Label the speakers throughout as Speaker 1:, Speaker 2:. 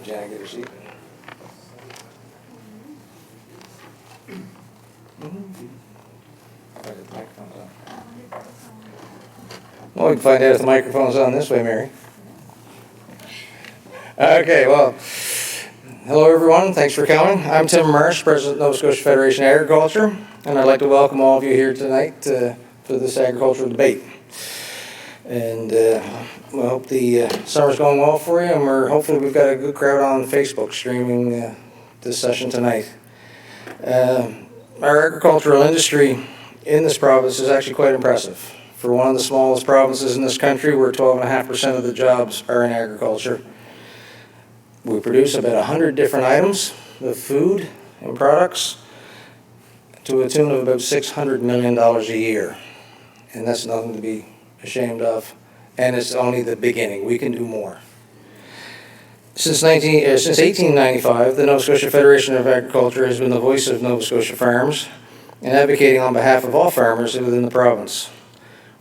Speaker 1: Janet, get her seat. Well, we can find out if the microphone's on this way, Mary. Okay, well, hello everyone. Thanks for coming. I'm Tim Marsh, President of Nova Scotia Federation of Agriculture, and I'd like to welcome all of you here tonight for this agricultural debate. And we hope the summer's going well for you, and hopefully we've got a good crowd on Facebook streaming this session tonight. Our agricultural industry in this province is actually quite impressive. For one of the smallest provinces in this country, where 12.5% of the jobs are in agriculture, we produce about 100 different items of food and products to a tune of about $600 million a year. And that's nothing to be ashamed of, and it's only the beginning. We can do more. Since 1895, the Nova Scotia Federation of Agriculture has been the voice of Nova Scotia farms and advocating on behalf of all farmers within the province.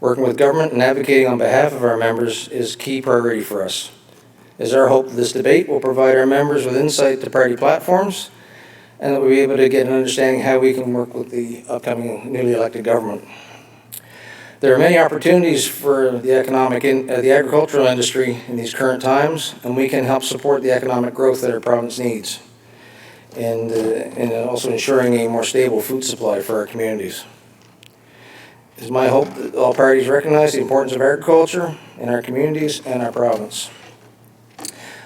Speaker 1: Working with government and advocating on behalf of our members is key priority for us. It is our hope that this debate will provide our members with insight to party platforms, and that we'll be able to get an understanding how we can work with the upcoming newly elected government. There are many opportunities for the agricultural industry in these current times, and we can help support the economic growth that our province needs, and also ensuring a more stable food supply for our communities. It is my hope that all parties recognize the importance of agriculture in our communities and our province.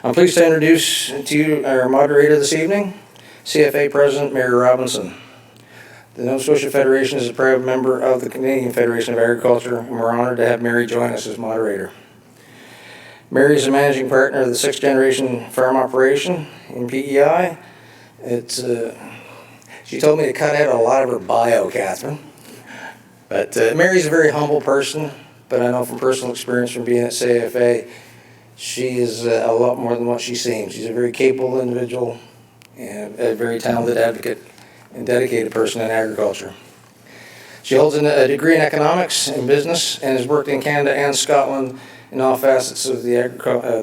Speaker 1: I'm pleased to introduce to you our moderator this evening, CFA President Mary Robinson. The Nova Scotia Federation is a proud member of the Canadian Federation of Agriculture, and we're honored to have Mary join us as moderator. Mary is a managing partner of the 6th generation farm operation in PEI. She told me to cut out a lot of her bio, Catherine. But Mary's a very humble person, but I know from personal experience from being at CFA, she is a lot more than what she seems. She's a very capable individual and a very talented advocate and dedicated person in agriculture. She holds a degree in economics and business and has worked in Canada and Scotland in all facets of the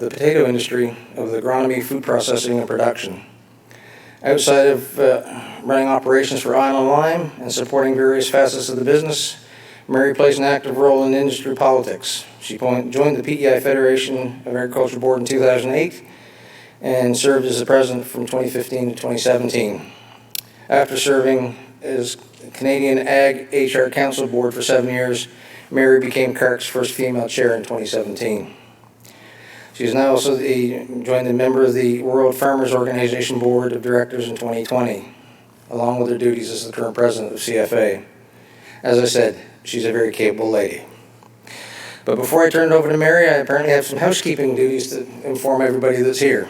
Speaker 1: potato industry, of the agronomy, food processing, and production. Outside of running operations for Island Lime and supporting various facets of the business, Mary plays an active role in industry politics. She joined the PEI Federation of Agriculture Board in 2008 and served as the president from 2015 to 2017. After serving as Canadian Ag HR Council Board for 7 years, Mary became CARC's first female chair in 2017. She is now also joined a member of the World Farmers Organization Board of Directors in 2020, along with her duties as the current president of CFA. As I said, she's a very capable lady. But before I turn it over to Mary, I apparently have some housekeeping duties to inform everybody that's here.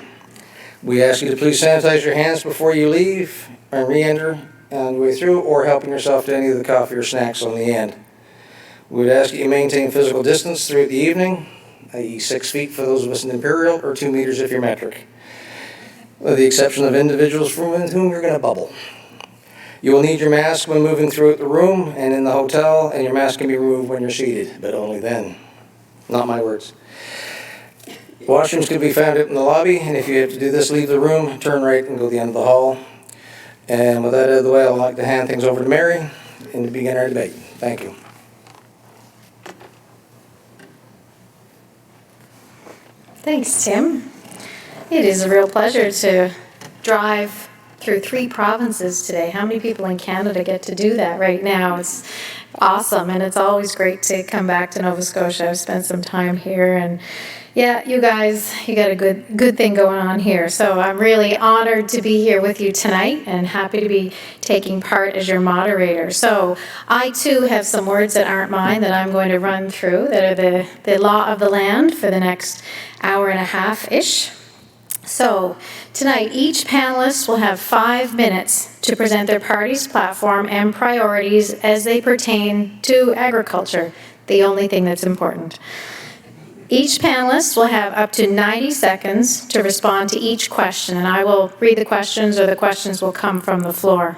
Speaker 1: We ask you to please sanitize your hands before you leave and re-enter on the way through, or helping yourself to any of the coffee or snacks on the end. We would ask that you maintain physical distance throughout the evening, i.e. 6 feet for those of us in Imperial, or 2 meters if you're metric, with the exception of individuals from whom you're going to bubble. You will need your mask when moving throughout the room and in the hotel, and your mask can be removed when you're seated, but only then. Not my words. Washrooms can be found out in the lobby, and if you have to do this, leave the room, turn right, and go to the end of the hall. And with that out of the way, I'd like to hand things over to Mary and to begin our debate. Thank you.
Speaker 2: Thanks, Tim. It is a real pleasure to drive through 3 provinces today. How many people in Canada get to do that right now? It's awesome, and it's always great to come back to Nova Scotia. I've spent some time here, and yeah, you guys, you got a good thing going on here. So I'm really honored to be here with you tonight and happy to be taking part as your moderator. So I too have some words that aren't mine that I'm going to run through that are the law of the land for the next hour and a half-ish. So tonight, each panelist will have 5 minutes to present their party's platform and priorities as they pertain to agriculture, the only thing that's important. Each panelist will have up to 90 seconds to respond to each question, and I will read the questions or the questions will come from the floor.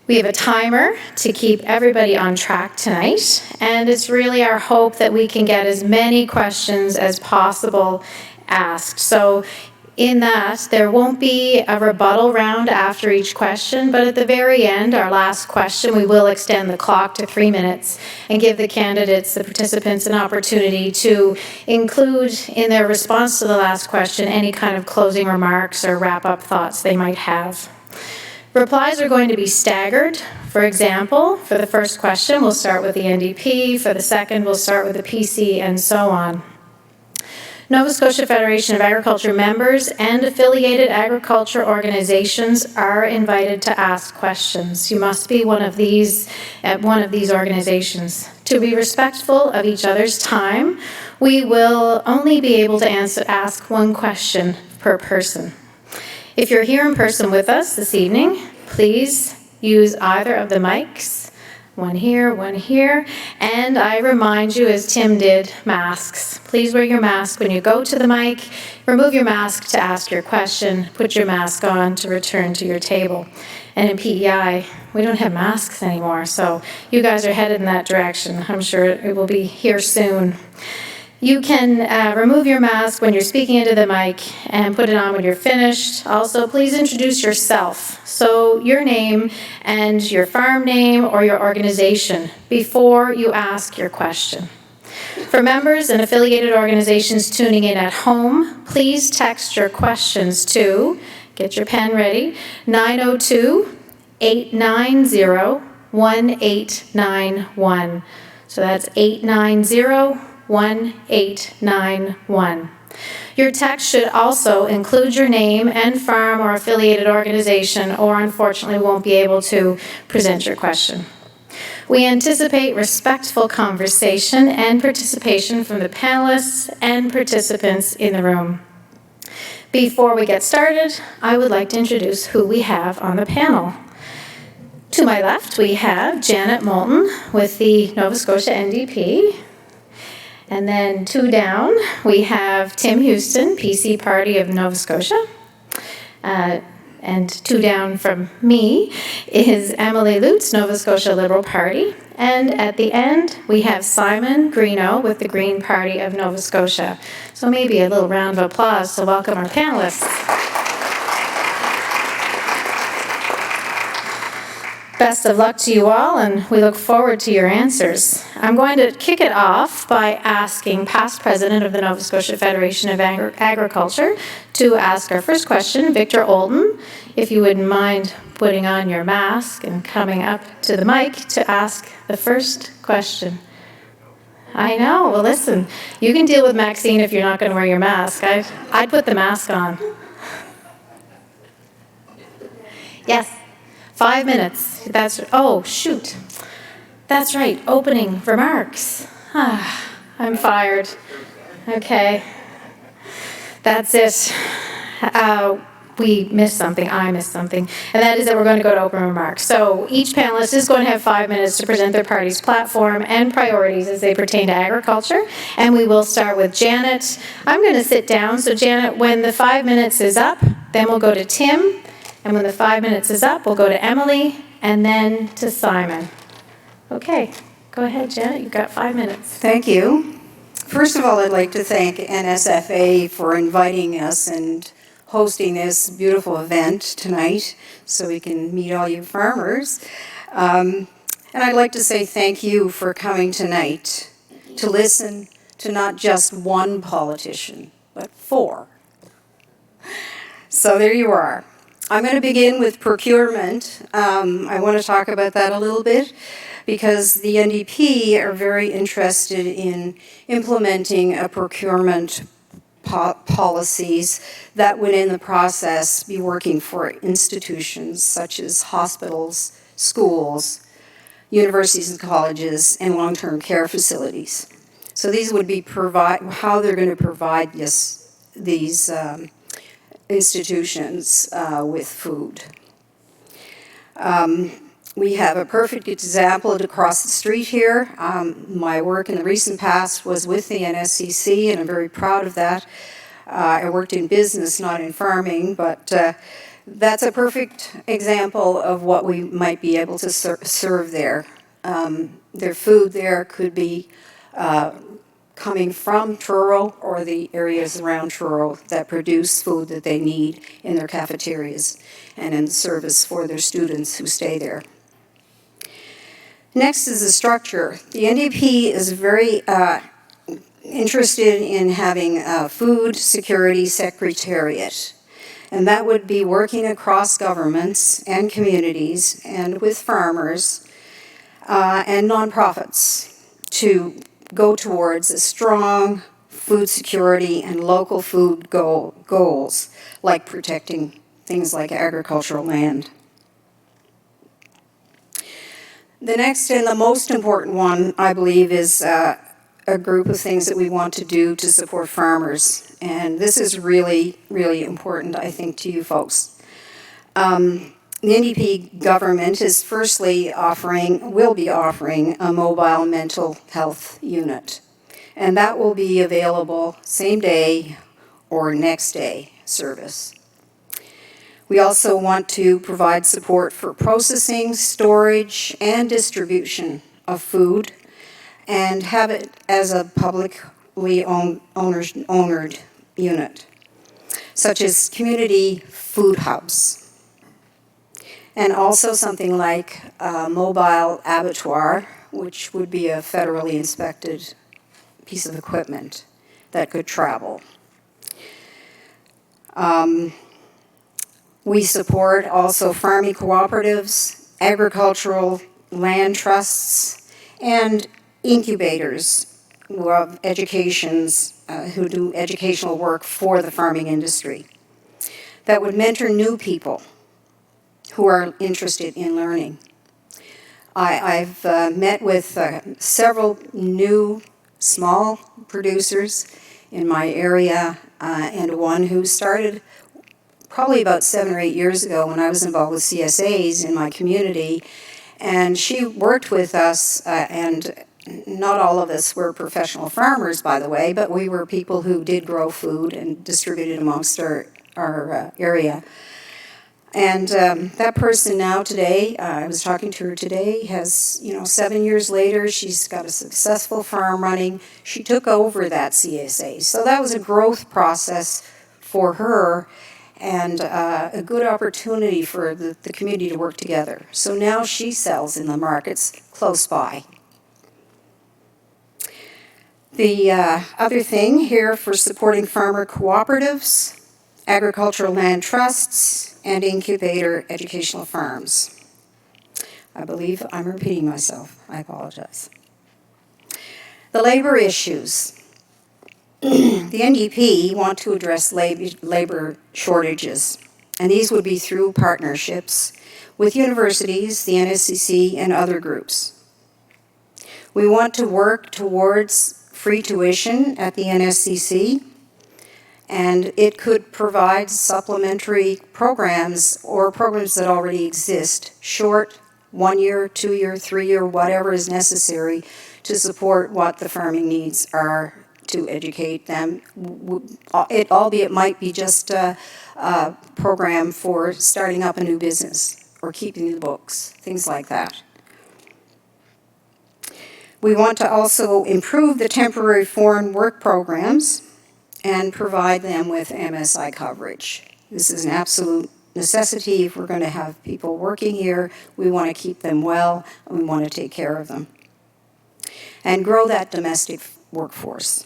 Speaker 2: We have a timer to keep everybody on track tonight, and it's really our hope that we can get as many questions as possible asked. So in that, there won't be a rebuttal round after each question, but at the very end, our last question, we will extend the clock to 3 minutes and give the candidates, the participants, an opportunity to include in their response to the last question any kind of closing remarks or wrap-up thoughts they might have. Replies are going to be staggered. For example, for the first question, we'll start with the NDP. For the second, we'll start with the PC, and so on. Nova Scotia Federation of Agriculture members and affiliated agriculture organizations are invited to ask questions. You must be one of these at one of these organizations. To be respectful of each other's time, we will only be able to ask one question per person. If you're here in person with us this evening, please use either of the mics, one here, and I remind you, as Tim did, masks. Please wear your mask when you go to the mic, remove your mask to ask your question, put your mask on to return to your table. And in PEI, we don't have masks anymore, so you guys are headed in that direction. I'm sure it will be here soon. You can remove your mask when you're speaking into the mic and put it on when you're finished. Also, please introduce yourself. So your name and your farm name or your organization before you ask your question. For members and affiliated organizations tuning in at home, please text your questions to, get your pen ready, 902-890-1891. So that's 890-1891. Your text should also include your name and farm or affiliated organization, or unfortunately won't be able to present your question. We anticipate respectful conversation and participation from the panelists and participants in the room. Before we get started, I would like to introduce who we have on the panel. To my left, we have Janet Moulton with the Nova Scotia NDP. And then 2 down, we have Tim Houston, PC Party of Nova Scotia. And 2 down from me is Emily Lutz, Nova Scotia Liberal Party. And at the end, we have Simon Greeno with the Green Party of Nova Scotia. So maybe a little round of applause to welcome our panelists. Best of luck to you all, and we look forward to your answers. I'm going to kick it off by asking past president of the Nova Scotia Federation of Agriculture to ask our first question, Victor Olden, if you wouldn't mind putting on your mask and coming up to the mic to ask the first question. I know, well listen, you can deal with Maxine if you're not going to wear your mask. I'd put the mask on. Yes. 5 minutes. Oh, shoot. That's right. Opening remarks. I'm fired. Okay. That's it. We missed something. I missed something. And that is that we're going to go to open remarks. So each panelist is going to have 5 minutes to present their party's platform and priorities as they pertain to agriculture. And we will start with Janet. I'm going to sit down. So Janet, when the 5 minutes is up, then we'll go to Tim. And when the 5 minutes is up, we'll go to Emily and then to Simon. Okay, go ahead, Janet. You've got 5 minutes.
Speaker 3: Thank you. First of all, I'd like to thank NSFA for inviting us and hosting this beautiful event tonight so we can meet all you farmers. And I'd like to say thank you for coming tonight to listen to not just one politician, but 4. So there you are. I'm going to begin with procurement. I want to talk about that a little bit because the NDP are very interested in implementing a procurement policies that would in the process be working for institutions such as hospitals, schools, universities and colleges, and long-term care facilities. So these would be how they're going to provide these institutions with food. We have a perfect example across the street here. My work in the recent past was with the NSCC, and I'm very proud of that. I worked in business, not in farming, but that's a perfect example of what we might be able to serve there. Their food there could be coming from Truro or the areas around Truro that produce food that they need in their cafeterias and in service for their students who stay there. Next is the structure. The NDP is very interested in having a food security secretariat, and that would be working across governments and communities and with farmers and nonprofits to go towards a strong food security and local food goals, like protecting things like agricultural land. The next and the most important one, I believe, is a group of things that we want to do to support farmers. And this is really, really important, I think, to you folks. The NDP government is firstly will be offering a mobile mental health unit. And that will be available same day or next day service. We also want to provide support for processing, storage, and distribution of food, and have it as a publicly owned unit, such as community food hubs. And also something like a mobile abattoir, which would be a federally inspected piece of equipment that could travel. We support also farming cooperatives, agricultural land trusts, and incubators who have who do educational work for the farming industry that would mentor new people who are interested in learning. I've met with several new small producers in my area and one who started probably about 7 or 8 years ago when I was involved with CSAs in my community. And she worked with us, and not all of us were professional farmers, by the way, but we were people who did grow food and distributed amongst our area. And that person now today, I was talking to her today, has, 7 years later, she's got a successful farm running. She took over that CSA. So that was a growth process for her, and a good opportunity for the community to work together. So now she sells in the markets close by. The other thing here for supporting farmer cooperatives, agricultural land trusts, and incubator educational farms. I believe I'm repeating myself. I apologize. The labor issues. The NDP want to address labor shortages, and these would be through partnerships with universities, the NSCC, and other groups. We want to work towards free tuition at the NSCC, and it could provide supplementary programs or programs that already exist, short, 1 year, 2 year, 3 year, whatever is necessary to support what the farming needs are to educate them. Albeit might be just a program for starting up a new business or keeping the books, things like that. We want to also improve the temporary foreign work programs and provide them with MSI coverage. This is an absolute necessity. If we're going to have people working here, we want to keep them well, and we want to take care of them. And grow that domestic workforce.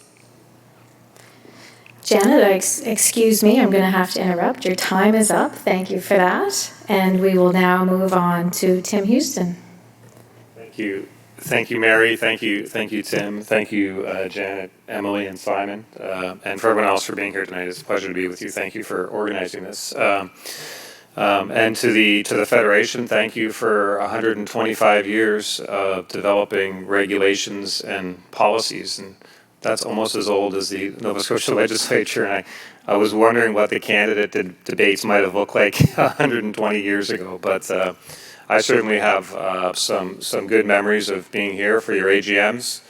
Speaker 2: Janet, excuse me, I'm going to have to interrupt. Your time is up. Thank you for that. And we will now move on to Tim Houston.
Speaker 4: Thank you. Thank you, Mary. Thank you, Tim. Thank you, Janet, Emily, and Simon, and for everyone else for being here tonight. It's a pleasure to be with you. Thank you for organizing this. And to the Federation, thank you for 125 years of developing regulations and policies. And that's almost as old as the Nova Scotia legislature, and I was wondering what the candidate debates might have looked like 120 years ago. But I certainly have some good memories of being here for your AGMs.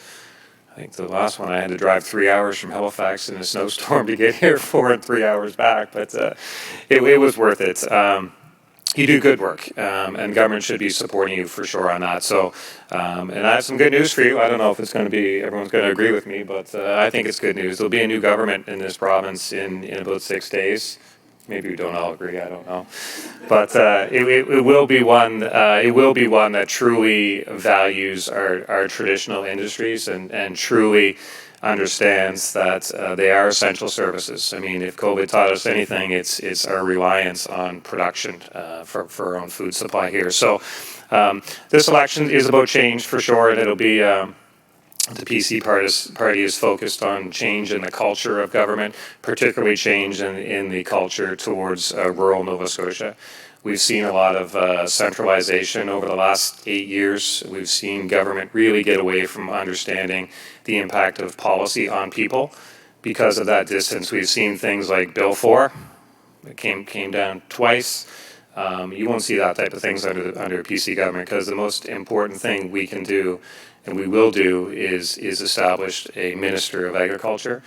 Speaker 4: I think the last one I had to drive 3 hours from Halifax in a snowstorm to get here for and 3 hours back, but it was worth it. You do good work, and government should be supporting you for sure on that. So, and I have some good news for you. I don't know if it's going to be, everyone's going to agree with me, but I think it's good news. There'll be a new government in this province in about 6 days. Maybe we don't all agree, I don't know. But it will be one. It will be one that truly values our traditional industries and truly understands that they are essential services. I mean, if COVID taught us anything, it's our reliance on production for our own food supply here. So this election is about change for sure, and it'll be the PC party is focused on change in the culture of government, particularly change in the culture towards rural Nova Scotia. We've seen a lot of centralization over the last 8 years. We've seen government really get away from understanding the impact of policy on people. Because of that distance, we've seen things like Bill 4, it came down twice. You won't see that type of things under PC government, because the most important thing we can do, and we will do, is establish a Minister of Agriculture,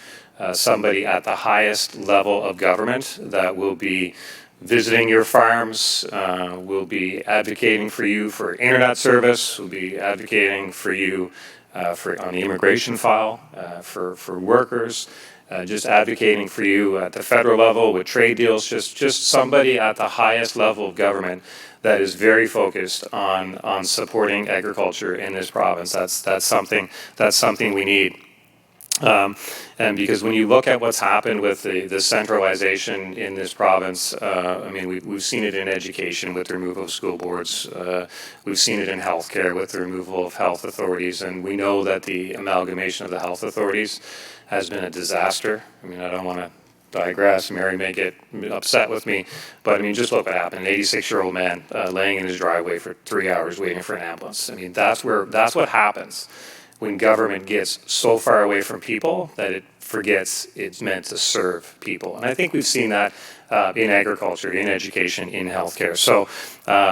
Speaker 4: somebody at the highest level of government that will be visiting your farms, will be advocating for you for internet service, will be advocating for you on the immigration file, for workers, just advocating for you at the federal level with trade deals, just somebody at the highest level of government that is very focused on supporting agriculture in this province. That's something we need. And because when you look at what's happened with the centralization in this province, I mean, we've seen it in education with the removal of school boards. We've seen it in healthcare with the removal of health authorities. And we know that the amalgamation of the health authorities has been a disaster. I mean, I don't want to digress. Mary may get upset with me, but I mean, just look what happened. An 86-year-old man laying in his driveway for 3 hours waiting for an ambulance. I mean, that's what happens when government gets so far away from people that it forgets it's meant to serve people. And I think we've seen that in agriculture, in education, in healthcare. So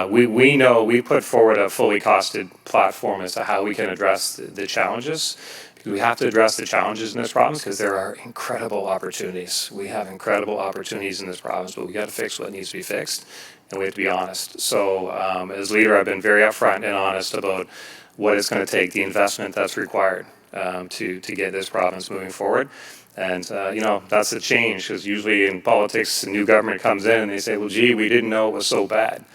Speaker 4: we know we put forward a fully costed platform as to how we can address the challenges. We have to address the challenges in this province because there are incredible opportunities. We have incredible opportunities in this province, but we got to fix what needs to be fixed, and we have to be honest. So as leader, I've been very upfront and honest about what it's going to take, the investment that's required to get this province moving forward. And, you know, that's a change, because usually in politics, a new government comes in and they say, well, gee, we didn't know it was so bad.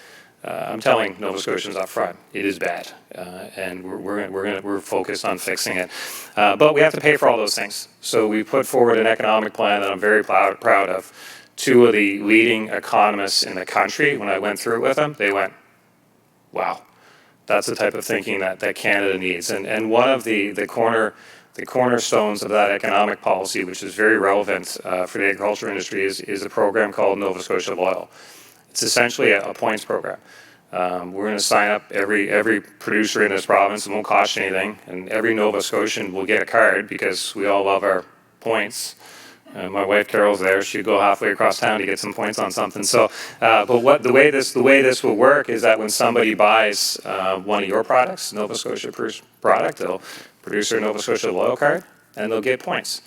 Speaker 4: I'm telling Nova Scotians up front, it is bad, and we're focused on fixing it. But we have to pay for all those things. So we put forward an economic plan that I'm very proud of. Two of the leading economists in the country, when I went through it with them, they went, wow. That's the type of thinking that Canada needs. And one of the cornerstones of that economic policy, which is very relevant for the agriculture industry, is a program called Nova Scotia Loyal. It's essentially a points program. We're going to sign up every producer in this province. It won't cost you anything, and every Nova Scotian will get a card because we all love our points. My wife Carol's there. She'd go halfway across town to get some points on something. So, but the way this will work is that when somebody buys one of your products, Nova Scotia product, they'll produce their Nova Scotia Loyal card, and they'll get points.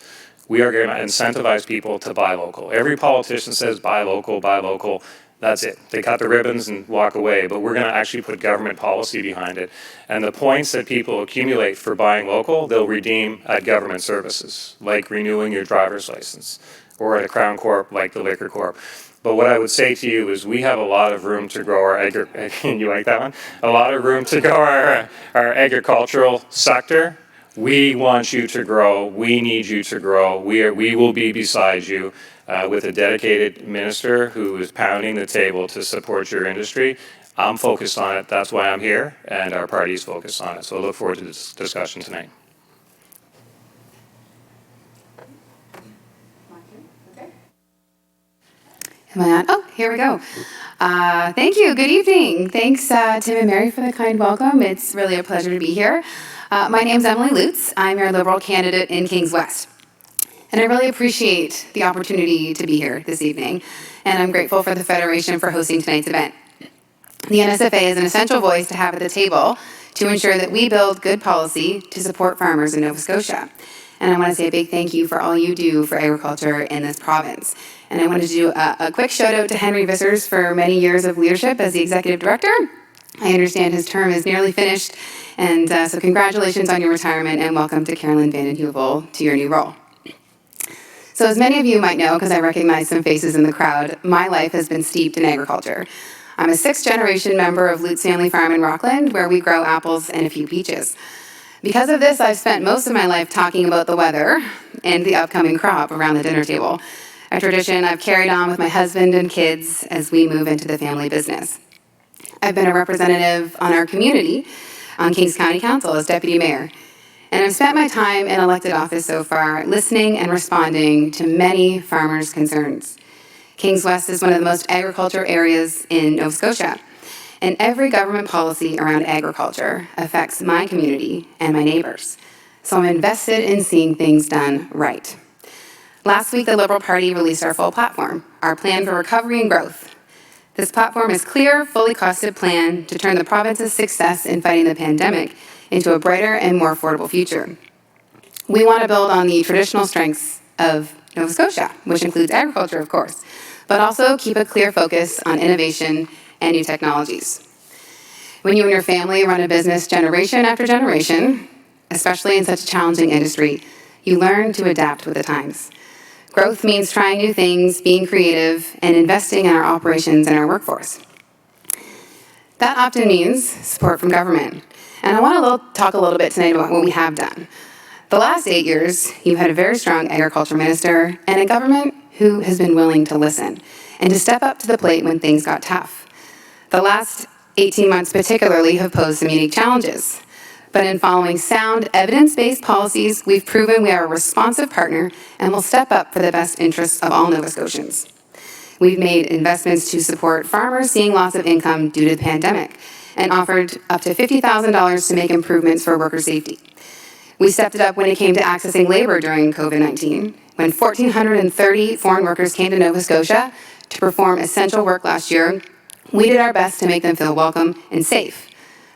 Speaker 4: We are going to incentivize people to buy local. Every politician says buy local, buy local. That's it. They cut the ribbons and walk away, but we're going to actually put government policy behind it. And the points that people accumulate for buying local, they'll redeem at government services, like renewing your driver's license, or at a Crown Corp like the Liquor Corp. But what I would say to you is we have a lot of room to grow our you like that one? A lot of room to grow our agricultural sector. We want you to grow. We need you to grow. We will be beside you with a dedicated minister who is pounding the table to support your industry. I'm focused on it. That's why I'm here, and our party is focused on it. So I look forward to this discussion tonight.
Speaker 5: Am I on? Oh, here we go. Thank you. Good evening. Thanks, Tim and Mary, for the kind welcome. It's really a pleasure to be here. My name's Emily Lutz. I'm your Liberal candidate in Kings West. And I really appreciate the opportunity to be here this evening, and I'm grateful for the Federation for hosting tonight's event. The NSFA is an essential voice to have at the table to ensure that we build good policy to support farmers in Nova Scotia. And I want to say a big thank you for all you do for agriculture in this province. And I wanted to do a quick shout out to Henry Vissers for many years of leadership as the Executive Director. I understand his term is nearly finished, and so congratulations on your retirement and welcome to Carolyn Van den Heuvel to your new role. So as many of you might know, because I recognize some faces in the crowd, my life has been steeped in agriculture. I'm a 6th-generation member of Lutz Family Farm in Rockland, where we grow apples and a few peaches. Because of this, I've spent most of my life talking about the weather and the upcoming crop around the dinner table, a tradition I've carried on with my husband and kids as we move into the family business. I've been a representative on our community on Kings County Council as deputy mayor, and I've spent my time in elected office so far listening and responding to many farmers' concerns. Kings West is one of the most agriculture areas in Nova Scotia, and every government policy around agriculture affects my community and my neighbors. So I'm invested in seeing things done right. Last week, the Liberal Party released our full platform, our plan for recovery and growth. This platform is a clear, fully costed plan to turn the province's success in fighting the pandemic into a brighter and more affordable future. We want to build on the traditional strengths of Nova Scotia, which includes agriculture, of course, but also keep a clear focus on innovation and new technologies. When you and your family run a business generation after generation, especially in such a challenging industry, you learn to adapt with the times. Growth means trying new things, being creative, and investing in our operations and our workforce. That often means support from government. And I want to talk a little bit tonight about what we have done. The last 8 years, you've had a very strong agriculture minister and a government who has been willing to listen and to step up to the plate when things got tough. The last 18 months particularly have posed some unique challenges. But in following sound, evidence-based policies, we've proven we are a responsive partner and will step up for the best interests of all Nova Scotians. We've made investments to support farmers seeing loss of income due to the pandemic and offered up to $50,000 to make improvements for worker safety. We stepped it up when it came to accessing labor during COVID-19. When 1,430 foreign workers came to Nova Scotia to perform essential work last year, we did our best to make them feel welcome and safe.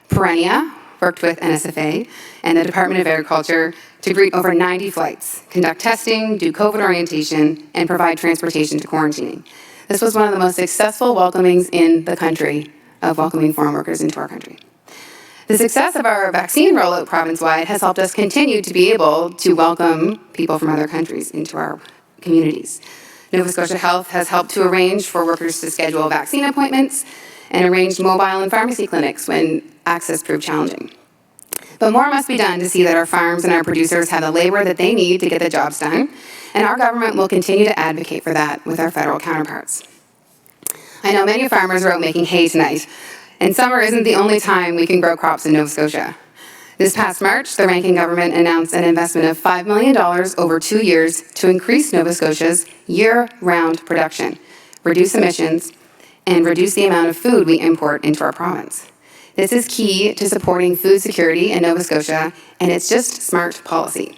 Speaker 5: Perennia worked with NSFA and the Department of Agriculture to greet over 90 flights, conduct testing, do COVID orientation, and provide transportation to quarantining. This was one of the most successful welcomings in the country of welcoming foreign workers into our country. The success of our vaccine rollout province-wide has helped us continue to be able to welcome people from other countries into our communities. Nova Scotia Health has helped to arrange for workers to schedule vaccine appointments and arranged mobile and pharmacy clinics when access proved challenging. But more must be done to see that our farms and our producers have the labor that they need to get the jobs done, and our government will continue to advocate for that with our federal counterparts. I know many farmers are out making hay tonight, and summer isn't the only time we can grow crops in Nova Scotia. This past March, the Ranking government announced an investment of $5 million over 2 years to increase Nova Scotia's year-round production, reduce emissions, and reduce the amount of food we import into our province. This is key to supporting food security in Nova Scotia, and it's just smart policy.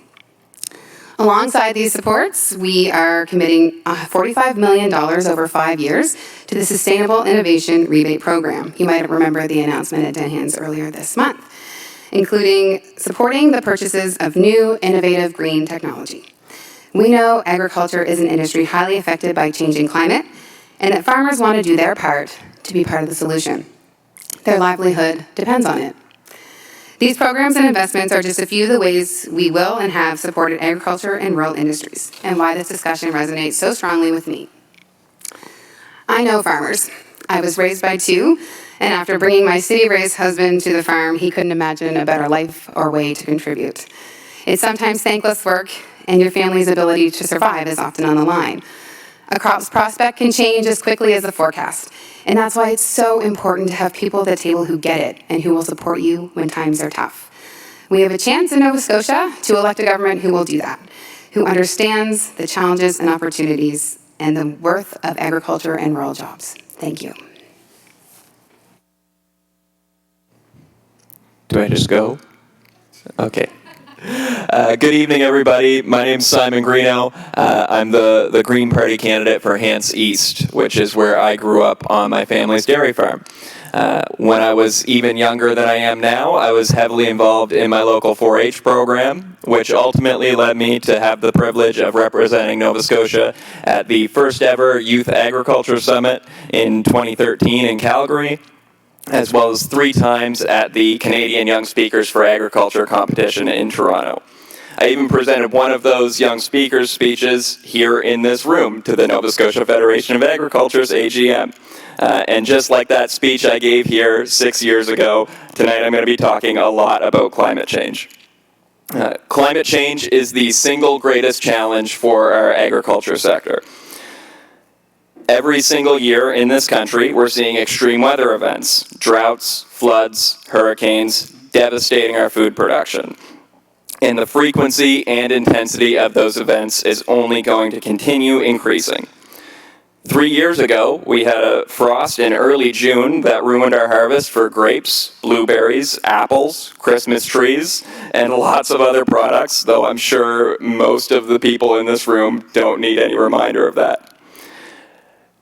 Speaker 5: Alongside these supports, we are committing $45 million over 5 years to the Sustainable Innovation Rebate Program. You might remember the announcement at Denhans earlier this month, including supporting the purchases of new, innovative green technology. We know agriculture is an industry highly affected by changing climate, and that farmers want to do their part to be part of the solution. Their livelihood depends on it. These programs and investments are just a few of the ways we will and have supported agriculture and rural industries, and why this discussion resonates so strongly with me. I know farmers. I was raised by two, and after bringing my city-raised husband to the farm, he couldn't imagine a better life or way to contribute. It's sometimes thankless work, and your family's ability to survive is often on the line. A crop's prospect can change as quickly as the forecast, and that's why it's so important to have people at the table who get it and who will support you when times are tough. We have a chance in Nova Scotia to elect a government who will do that, who understands the challenges and opportunities and the worth of agriculture and rural jobs. Thank you.
Speaker 6: Do I just go? Okay. Good evening, everybody. My name's Simon Greeno. I'm the Green Party candidate for Hants East, which is where I grew up on my family's dairy farm. When I was even younger than I am now, I was heavily involved in my local 4-H program, which ultimately led me to have the privilege of representing Nova Scotia at the first ever Youth Agriculture Summit in 2013 in Calgary, as well as 3 times at the Canadian Young Speakers for Agriculture competition in Toronto. I even presented one of those young speakers' speeches here in this room to the Nova Scotia Federation of Agriculture's AGM. And just like that speech I gave here 6 years ago, tonight I'm going to be talking a lot about climate change. Climate change is the single greatest challenge for our agriculture sector. Every single year in this country, we're seeing extreme weather events, droughts, floods, hurricanes, devastating our food production. And the frequency and intensity of those events is only going to continue increasing. 3 years ago, we had a frost in early June that ruined our harvest for grapes, blueberries, apples, Christmas trees, and lots of other products, though I'm sure most of the people in this room don't need any reminder of that.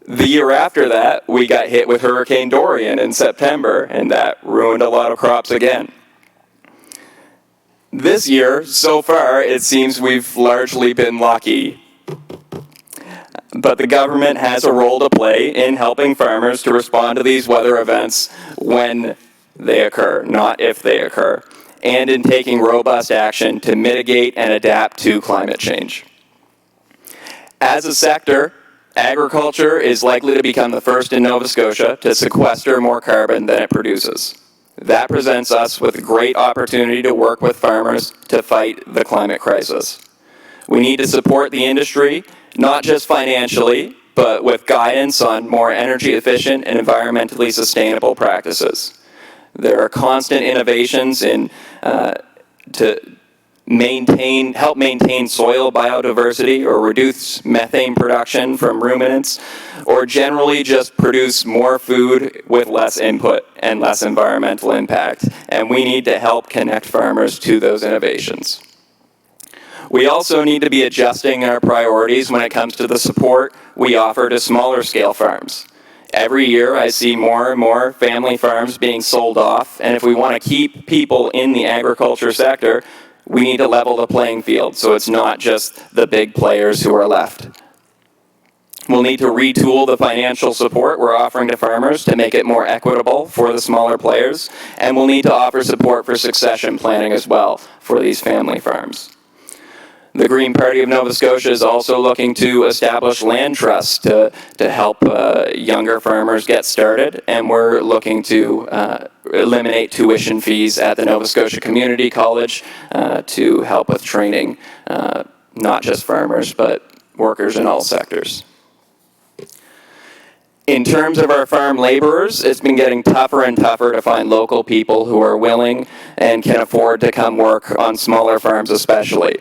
Speaker 6: The year after that, we got hit with Hurricane Dorian in September, and that ruined a lot of crops again. This year, so far, it seems we've largely been lucky. But the government has a role to play in helping farmers to respond to these weather events when they occur, not if they occur, and in taking robust action to mitigate and adapt to climate change. As a sector, agriculture is likely to become the first in Nova Scotia to sequester more carbon than it produces. That presents us with a great opportunity to work with farmers to fight the climate crisis. We need to support the industry, not just financially, but with guidance on more energy efficient and environmentally sustainable practices. There are constant innovations to help maintain soil biodiversity or reduce methane production from ruminants, or generally just produce more food with less input and less environmental impact. And we need to help connect farmers to those innovations. We also need to be adjusting our priorities when it comes to the support we offer to smaller scale farms. Every year I see more and more family farms being sold off, and if we want to keep people in the agriculture sector, we need to level the playing field so it's not just the big players who are left. We'll need to retool the financial support we're offering to farmers to make it more equitable for the smaller players, and we'll need to offer support for succession planning as well for these family farms. The Green Party of Nova Scotia is also looking to establish land trusts to help younger farmers get started, and we're looking to eliminate tuition fees at the Nova Scotia Community College to help with training not just farmers, but workers in all sectors. In terms of our farm laborers, it's been getting tougher and tougher to find local people who are willing and can afford to come work on smaller farms especially.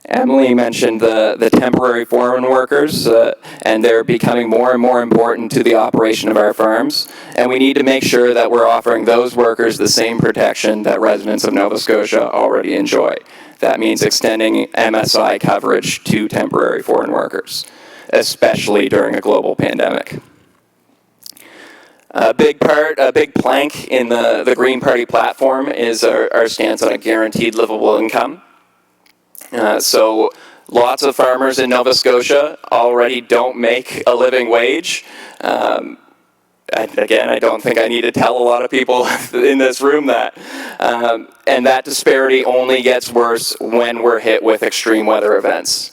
Speaker 6: Emily mentioned the temporary foreign workers, and they're becoming more and more important to the operation of our farms, and we need to make sure that we're offering those workers the same protection that residents of Nova Scotia already enjoy. That means extending MSI coverage to temporary foreign workers, especially during a global pandemic. A big plank in the Green Party platform is our stance on a guaranteed livable income. So lots of farmers in Nova Scotia already don't make a living wage. Again, I don't think I need to tell a lot of people in this room that. And that disparity only gets worse when we're hit with extreme weather events.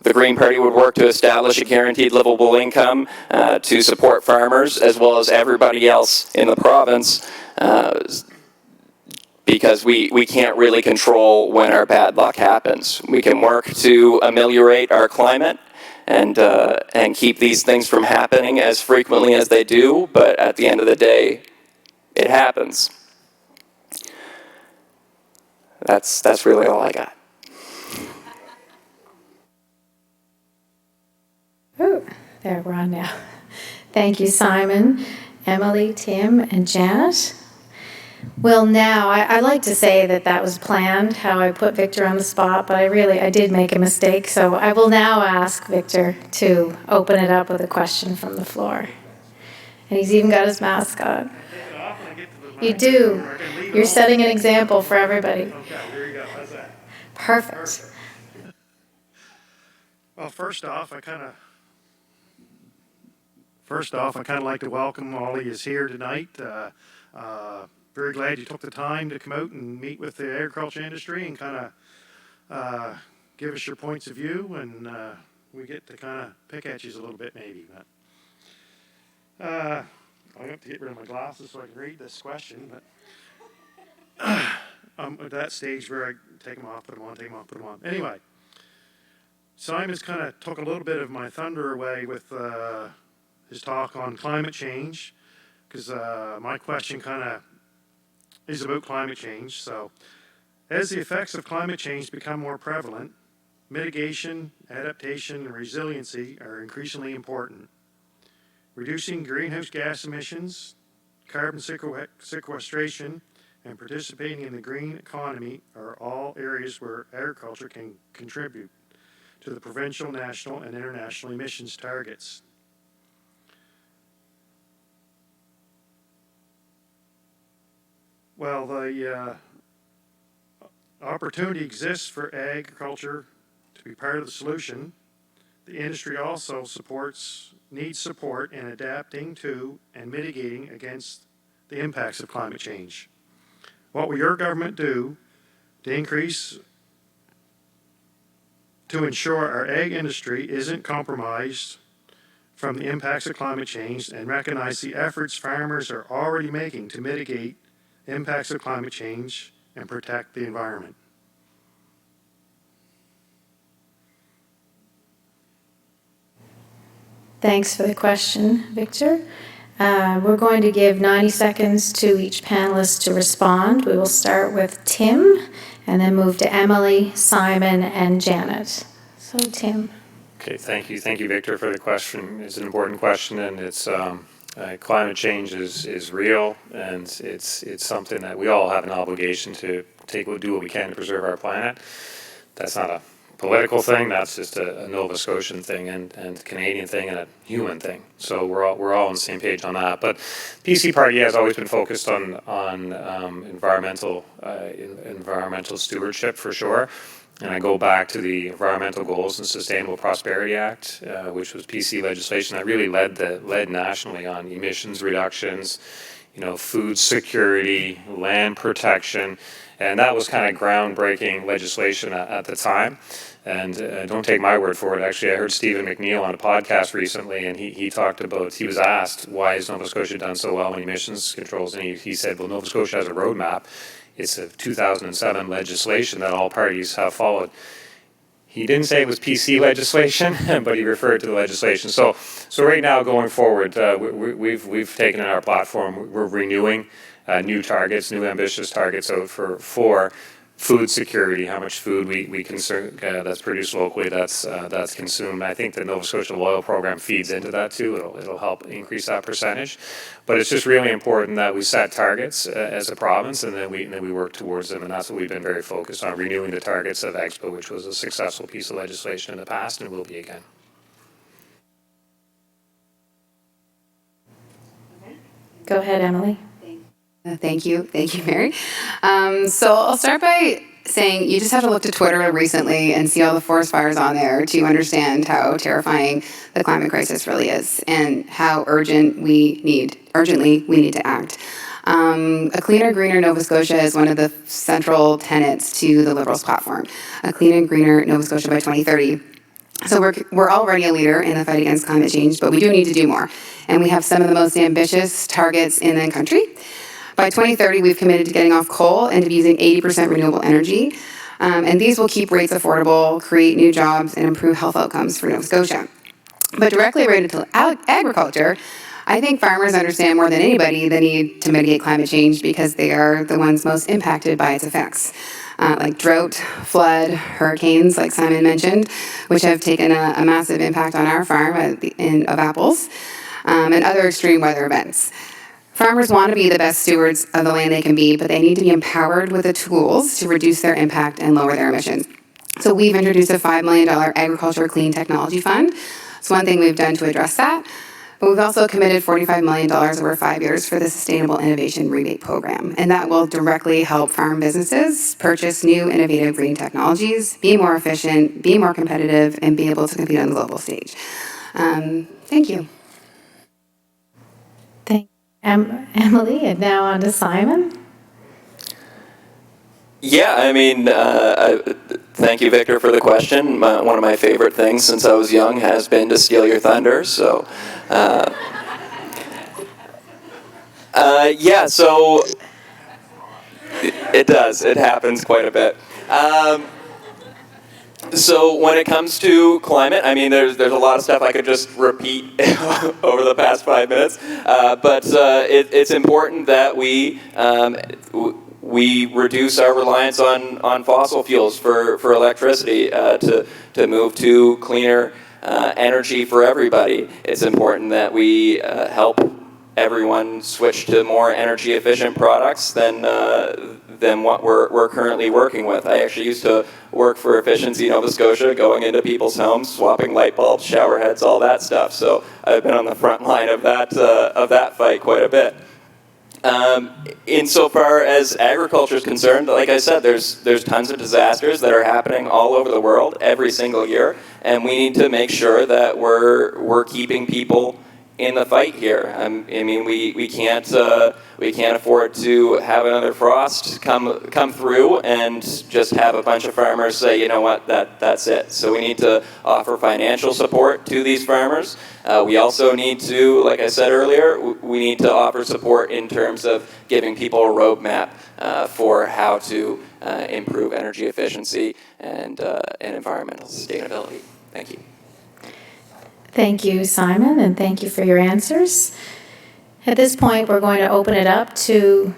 Speaker 6: The Green Party would work to establish a guaranteed livable income to support farmers as well as everybody else in the province, because we can't really control when our bad luck happens. We can work to ameliorate our climate and keep these things from happening as frequently as they do, but at the end of the day, it happens. That's really all I got.
Speaker 2: Oh, there, we're on now. Thank you, Simon, Emily, Tim, and Janet. Well, now, I like to say that that was planned, how I put Victor on the spot, but I did make a mistake. So I will now ask Victor to open it up with a question from the floor. And he's even got his mask on. You do. You're setting an example for everybody.
Speaker 7: Okay, here you go. How's that?
Speaker 2: Perfect.
Speaker 7: Well, first off, I kind of like to welcome all of you here tonight. Very glad you took the time to come out and meet with the agriculture industry and kind of give us your points of view, and we get to kind of pick at you a little bit maybe. But I have to get rid of my glasses so I can read this question. But I'm at that stage where I take them off, put them on, take them off, put them on. Anyway, Simon's kind of took a little bit of my thunder away with his talk on climate change, because my question kind of is about climate change. So, as the effects of climate change become more prevalent, mitigation, adaptation, and resiliency are increasingly important. Reducing greenhouse gas emissions, carbon sequestration, and participating in the green economy are all areas where agriculture can contribute to the provincial, national, and international emissions targets. Well, the opportunity exists for agriculture to be part of the solution. The industry also needs support in adapting to and mitigating against the impacts of climate change. What will your government do to ensure our ag industry isn't compromised from the impacts of climate change and recognize the efforts farmers are already making to mitigate impacts of climate change and protect the environment?
Speaker 2: Thanks for the question, Victor. We're going to give 90 seconds to each panelist to respond. We will start with Tim and then move to Emily, Simon, and Janet. So, Tim.
Speaker 4: Okay, thank you, Victor, for the question. It's an important question, and it's climate change is real, and it's something that we all have an obligation to do what we can to preserve our planet. That's not a political thing. That's just a Nova Scotian thing and Canadian thing and a human thing. So we're all on the same page on that. But PC Party has always been focused on environmental stewardship for sure. And I go back to the Environmental Goals and Sustainable Prosperity Act, which was PC legislation that really led nationally on emissions reductions, food security, land protection, and that was kind of groundbreaking legislation at the time. And don't take my word for it. Actually, I heard Stephen McNeil on a podcast recently, and he talked about, he was asked, why has Nova Scotia done so well in emissions controls? And he said, well, Nova Scotia has a roadmap. It's a 2007 legislation that all parties have followed. He didn't say it was PC legislation, but he referred to the legislation. So right now, going forward, we've taken in our platform, we're renewing new targets, new ambitious targets out for food security, how much food we consume that's produced locally, that's consumed. I think the Nova Scotia Loyal Program feeds into that too. It'll help increase that percentage. But it's just really important that we set targets as a province, and then we work towards them, and that's what we've been very focused on, renewing the targets of EXPO, which was a successful piece of legislation in the past and will be again.
Speaker 2: Go ahead, Emily.
Speaker 5: Thank you, Mary. So I'll start by saying you just have to look to Twitter recently and see all the forest fires on there to understand how terrifying the climate crisis really is and how urgently we need to act. A cleaner, greener Nova Scotia is one of the central tenets to the Liberals platform. A cleaner, greener Nova Scotia by 2030. So we're already a leader in the fight against climate change, but we do need to do more. And we have some of the most ambitious targets in the country. By 2030, we've committed to getting off coal and to be using 80% renewable energy. And these will keep rates affordable, create new jobs, and improve health outcomes for Nova Scotia. But directly related to agriculture, I think farmers understand more than anybody the need to mitigate climate change because they are the ones most impacted by its effects. Like drought, flood, hurricanes, like Simon mentioned, which have taken a massive impact on our farm of apples, and other extreme weather events. Farmers want to be the best stewards of the land they can be, but they need to be empowered with the tools to reduce their impact and lower their emissions. So we've introduced a $5 million Agriculture Clean Technology Fund. It's one thing we've done to address that. But we've also committed $45 million over 5 years for the Sustainable Innovation Rebate Program. And that will directly help farm businesses purchase new innovative green technologies, be more efficient, be more competitive, and be able to compete on the global stage. Thank you.
Speaker 2: Thank Emily, and now on to Simon.
Speaker 6: Yeah, I mean, thank you, Victor, for the question. One of my favorite things since I was young has been to steal your thunder. So, yeah, so it does. It happens quite a bit. So when it comes to climate, I mean, there's a lot of stuff I could just repeat over the past 5 minutes, but it's important that we reduce our reliance on fossil fuels for electricity to move to cleaner energy for everybody. It's important that we help everyone switch to more energy efficient products than what we're currently working with. I actually used to work for Efficiency Nova Scotia, going into people's homes, swapping light bulbs, shower heads, all that stuff. So I've been on the front line of that fight quite a bit. Insofar as agriculture is concerned, like I said, there's tons of disasters that are happening all over the world every single year, and we need to make sure that we're keeping people in the fight here. I mean, we can't afford to have another frost come through and just have a bunch of farmers say, you know what, that's it. So we need to offer financial support to these farmers. We also need to, like I said earlier, we need to offer support in terms of giving people a roadmap for how to improve energy efficiency and environmental sustainability. Thank you.
Speaker 2: Thank you, Simon, and thank you for your answers. At this point, we're going to open it up to,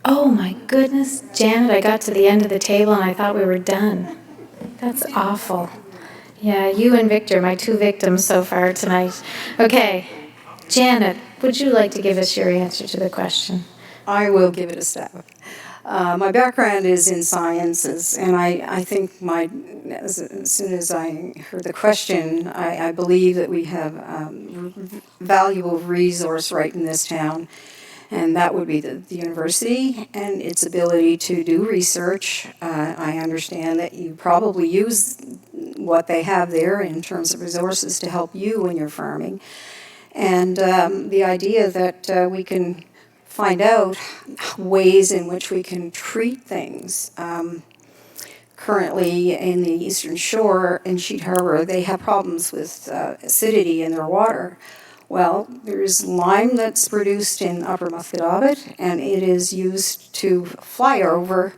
Speaker 2: oh my goodness, Janet, I got to the end of the table and I thought we were done. That's awful. Yeah, you and Victor, my two victims so far tonight. Okay, Janet, would you like to give us your answer to the question?
Speaker 3: I will give it a stab. My background is in sciences, and I think as soon as I heard the question, I believe that we have valuable resource right in this town, and that would be the university and its ability to do research. I understand that you probably use what they have there in terms of resources to help you when you're farming, and the idea that we can find out ways in which we can treat things. Currently in the Eastern Shore in Sheet Harbor, they have problems with acidity in their water. Well, there's lime that's produced in Upper Musquodoboit, and it is used to fly over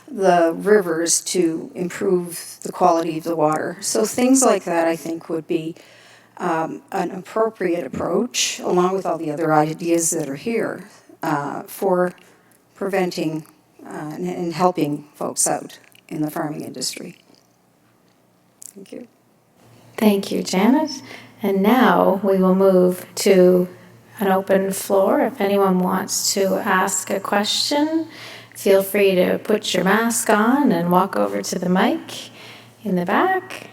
Speaker 3: the rivers to improve the quality of the water. So things like that, I think, would be an appropriate approach, along with all the other ideas that are here, for preventing and helping folks out in the farming industry. Thank you.
Speaker 2: Thank you, Janet. And now we will move to an open floor. If anyone wants to ask a question, feel free to put your mask on and walk over to the mic in the back.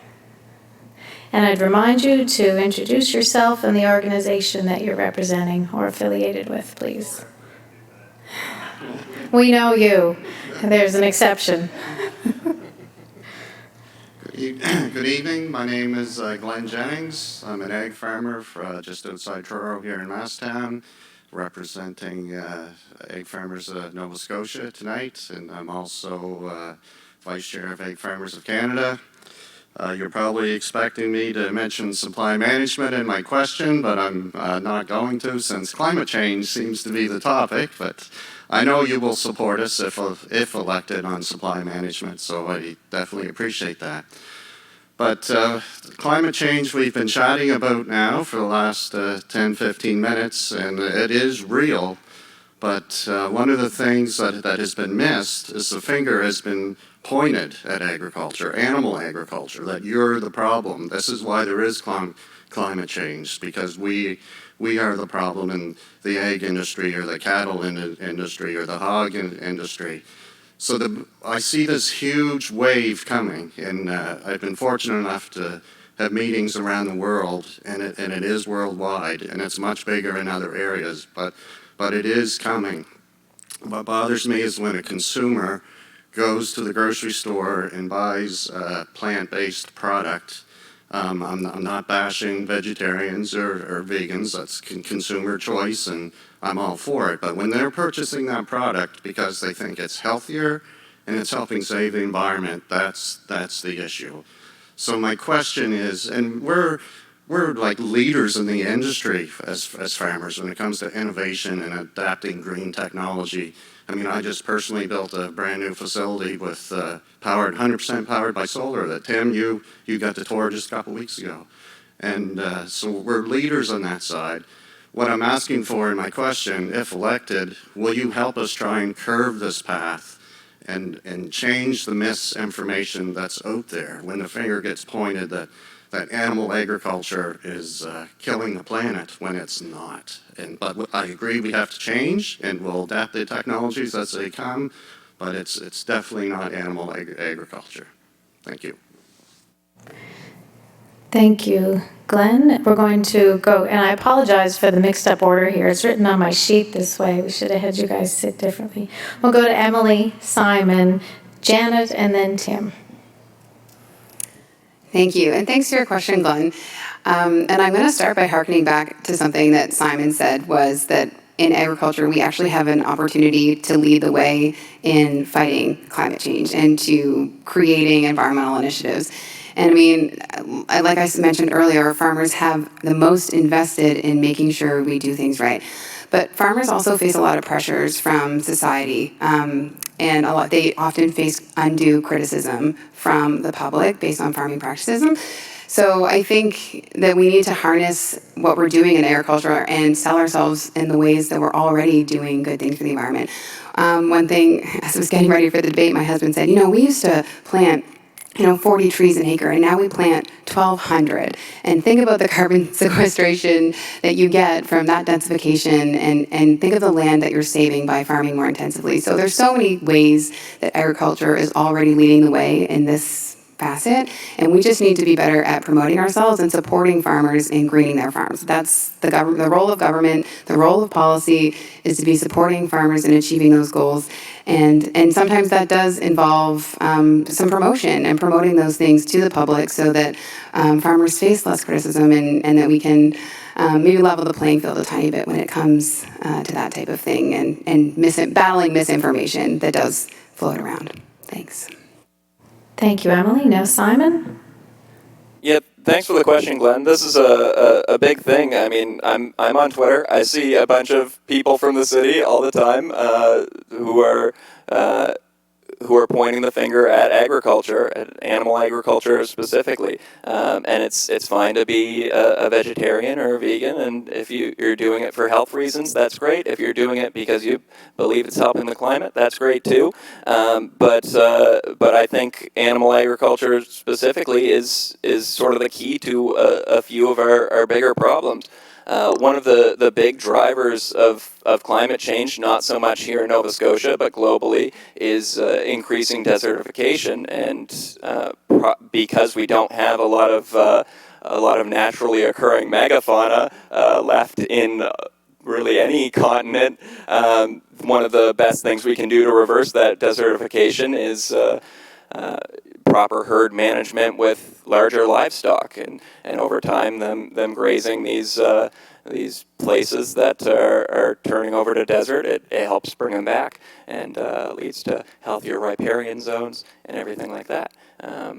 Speaker 2: And I'd remind you to introduce yourself and the organization that you're representing or affiliated with, please. We know you. There's an exception.
Speaker 8: Good evening. My name is Glenn Jennings. I'm an egg farmer just outside Truro here in Masstown, representing Egg Farmers Nova Scotia tonight, and I'm also Vice Chair of Egg Farmers of Canada. You're probably expecting me to mention supply management in my question, but I'm not going to, since climate change seems to be the topic. But I know you will support us if elected on supply management, so I definitely appreciate that. But climate change we've been chatting about now for the last 10, 15 minutes, and it is real. But one of the things that has been missed is the finger has been pointed at agriculture, animal agriculture, that you're the problem. This is why there is climate change, because we are the problem in the egg industry or the cattle industry or the hog industry. So I see this huge wave coming, and I've been fortunate enough to have meetings around the world, and it is worldwide, and it's much bigger in other areas, but it is coming. What bothers me is when a consumer goes to the grocery store and buys a plant-based product. I'm not bashing vegetarians or vegans. That's consumer choice, and I'm all for it. But when they're purchasing that product because they think it's healthier and it's helping save the environment, that's the issue. So my question is, and we're like leaders in the industry as farmers when it comes to innovation and adapting green technology. I mean, I just personally built a brand new facility with 100% powered by solar that, Tim, you got to tour just a couple weeks ago. And so we're leaders on that side. What I'm asking for in my question, if elected, will you help us try and curve this path and change the misinformation that's out there when the finger gets pointed that animal agriculture is killing the planet when it's not. But I agree we have to change, and we'll adapt the technologies as they come, but it's definitely not animal agriculture. Thank you.
Speaker 2: Thank you, Glenn. We're going to go, and I apologize for the mixed up order here. It's written on my sheet this way. We should have had you guys sit differently. We'll go to Emily, Simon, Janet, and then Tim.
Speaker 5: Thank you, and thanks for your question, Glenn. And I'm going to start by hearkening back to something that Simon said, was that in agriculture, we actually have an opportunity to lead the way in fighting climate change and to creating environmental initiatives. And I mean, like I mentioned earlier, farmers have the most invested in making sure we do things right. But farmers also face a lot of pressures from society. And they often face undue criticism from the public based on farming practices. So I think that we need to harness what we're doing in agriculture and sell ourselves in the ways that we're already doing good things for the environment. One thing, as I was getting ready for the debate, my husband said, we used to plant 40 trees an acre, and now we plant 1,200. And think about the carbon sequestration that you get from that densification, and think of the land that you're saving by farming more intensively. So there's so many ways that agriculture is already leading the way in this facet, and we just need to be better at promoting ourselves and supporting farmers in greening their farms. That's the role of government. The role of policy is to be supporting farmers in achieving those goals, and sometimes that does involve some promotion and promoting those things to the public so that farmers face less criticism, and that we can maybe level the playing field a tiny bit when it comes to that type of thing, and battling misinformation that does float around. Thanks.
Speaker 2: Thank you, Emily. Now, Simon?
Speaker 6: Yep. Thanks for the question, Glenn. This is a big thing. I mean, I'm on Twitter. I see a bunch of people from the city all the time who are pointing the finger at agriculture, at animal agriculture specifically. And it's fine to be a vegetarian or a vegan, and if you're doing it for health reasons, that's great. If you're doing it because you believe it's helping the climate, that's great too. But I think animal agriculture specifically is sort of the key to a few of our bigger problems. One of the big drivers of climate change, not so much here in Nova Scotia, but globally, is increasing desertification. And because we don't have a lot of naturally occurring megafauna left in really any continent, one of the best things we can do to reverse that desertification is proper herd management with larger livestock, and over time them grazing these places that are turning over to desert, it helps bring them back, and leads to healthier riparian zones and everything like that.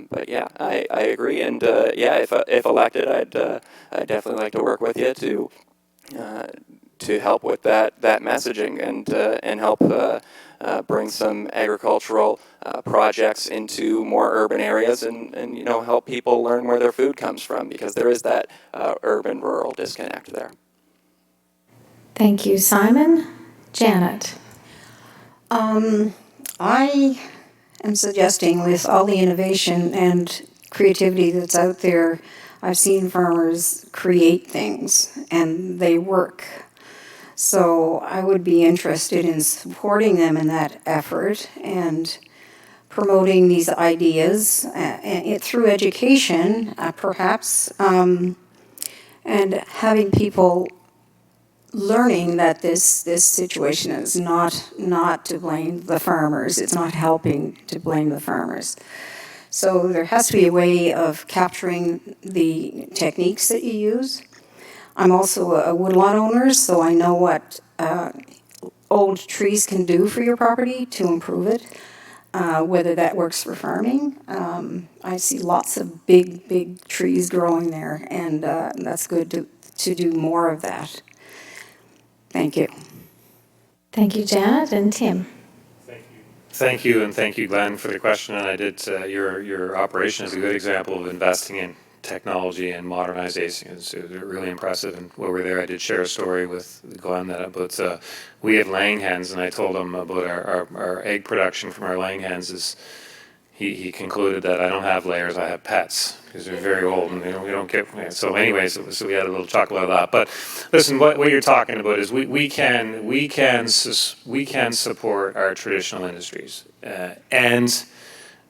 Speaker 6: But yeah, I agree, and if elected, I'd definitely like to work with you to help with that messaging and help bring some agricultural projects into more urban areas, and help people learn where their food comes from, because there is that urban-rural disconnect there.
Speaker 2: Thank you, Simon. Janet?
Speaker 3: I am suggesting with all the innovation and creativity that's out there, I've seen farmers create things and they work. So I would be interested in supporting them in that effort and promoting these ideas through education, perhaps, and having people learning that this situation is not to blame the farmers. It's not helping to blame the farmers. So there has to be a way of capturing the techniques that you use. I'm also a woodlot owner, so I know what old trees can do for your property to improve it, whether that works for farming. I see lots of big trees growing there, and that's good to do more of that. Thank you.
Speaker 2: Thank you, Janet and Tim.
Speaker 4: Thank you, and thank you, Glenn, for the question. And I did, your operation is a good example of investing in technology and modernization. It's really impressive. And while we were there, I did share a story with Glenn that about we have laying hens, and I told him about our egg production from our laying hens is. He concluded that I don't have layers, I have pets, because they're very old and we don't get. So anyways, so we had a little chuckle of that. But listen, what you're talking about is we can support our traditional industries and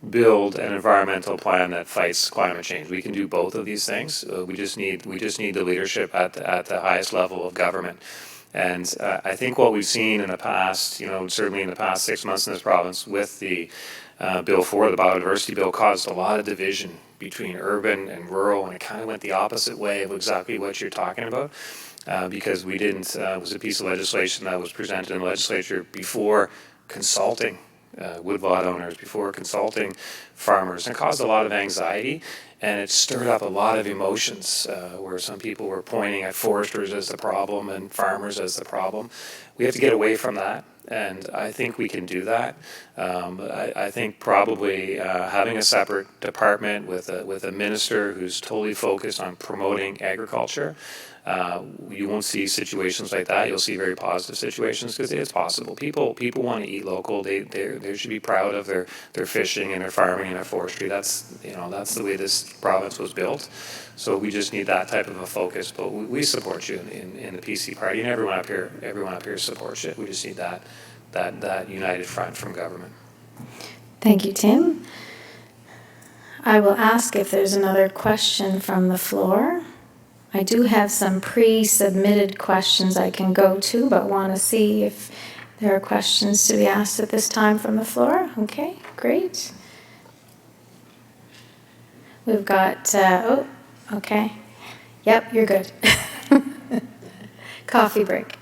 Speaker 4: build an environmental plan that fights climate change. We can do both of these things. We just need the leadership at the highest level of government. And I think what we've seen in the past, certainly in the past 6 months in this province with the Bill 4, the biodiversity bill, caused a lot of division between urban and rural, and it kind of went the opposite way of exactly what you're talking about, because we didn't, it was a piece of legislation that was presented in the legislature before consulting woodlot owners, before consulting farmers, and it caused a lot of anxiety, and it stirred up a lot of emotions where some people were pointing at foresters as the problem and farmers as the problem. We have to get away from that. And I think we can do that. I think probably having a separate department with a minister who's totally focused on promoting agriculture, you won't see situations like that. You'll see very positive situations because it's possible. People want to eat local. They should be proud of their fishing and their farming and their forestry. That's the way this province was built. So we just need that type of a focus. But we support you in the PC party, and everyone up here supports you. We just need that united front from government.
Speaker 2: Thank you, Tim. I will ask if there's another question from the floor. I do have some pre-submitted questions I can go to, but want to see if there are questions to be asked at this time from the floor. Okay, great. We've got, okay. Yep, you're good. Coffee break.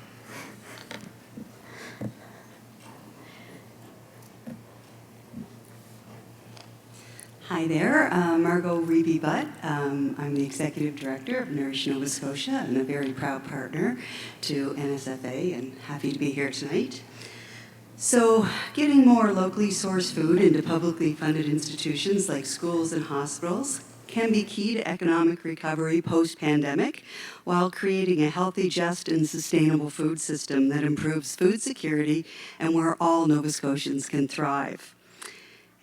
Speaker 9: Hi there, Margot Reeby-Butt. I'm the Executive Director of Nourish Nova Scotia and a very proud partner to NSFA, and happy to be here tonight. So, getting more locally sourced food into publicly funded institutions like schools and hospitals can be key to economic recovery post-pandemic, while creating a healthy, just, and sustainable food system that improves food security and where all Nova Scotians can thrive.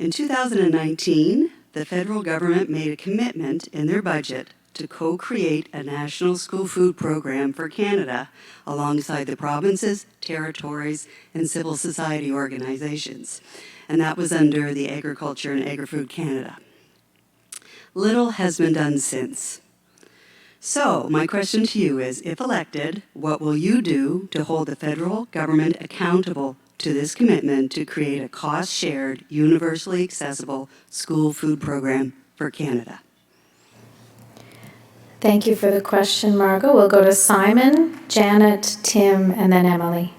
Speaker 9: In 2019, the federal government made a commitment in their budget to co-create a national school food program for Canada alongside the provinces, territories, and civil society organizations. And that was under the Agriculture and Agri-Food Canada. Little has been done since. So, my question to you is, if elected, what will you do to hold the federal government accountable to this commitment to create a cost-shared, universally accessible school food program for Canada?
Speaker 2: Thank you for the question, Margot. We'll go to Simon, Janet, Tim, and then Emily.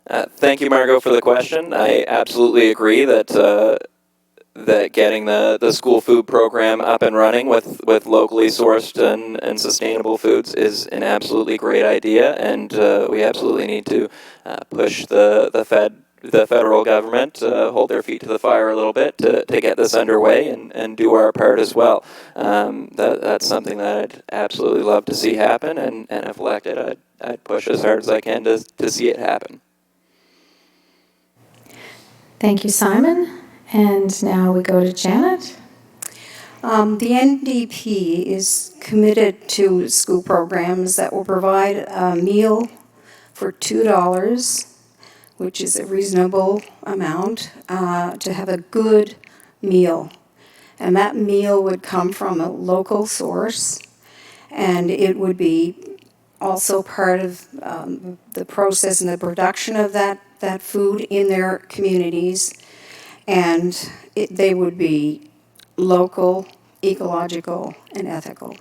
Speaker 6: Thank you, Margot, for the question. I absolutely agree that that getting the school food program up and running with locally sourced and sustainable foods is an absolutely great idea, and we absolutely need to push the federal government to hold their feet to the fire a little bit to get this underway and do our part as well. That's something that I'd absolutely love to see happen, and if elected, I'd push as hard as I can to see it happen.
Speaker 2: Thank you, Simon. And now we go to Janet.
Speaker 3: The NDP is committed to school programs that will provide a meal for $2, which is a reasonable amount, to have a good meal. And that meal would come from a local source, and it would be also part of the process and the production of that food in their communities. And they would be local, ecological, and ethical.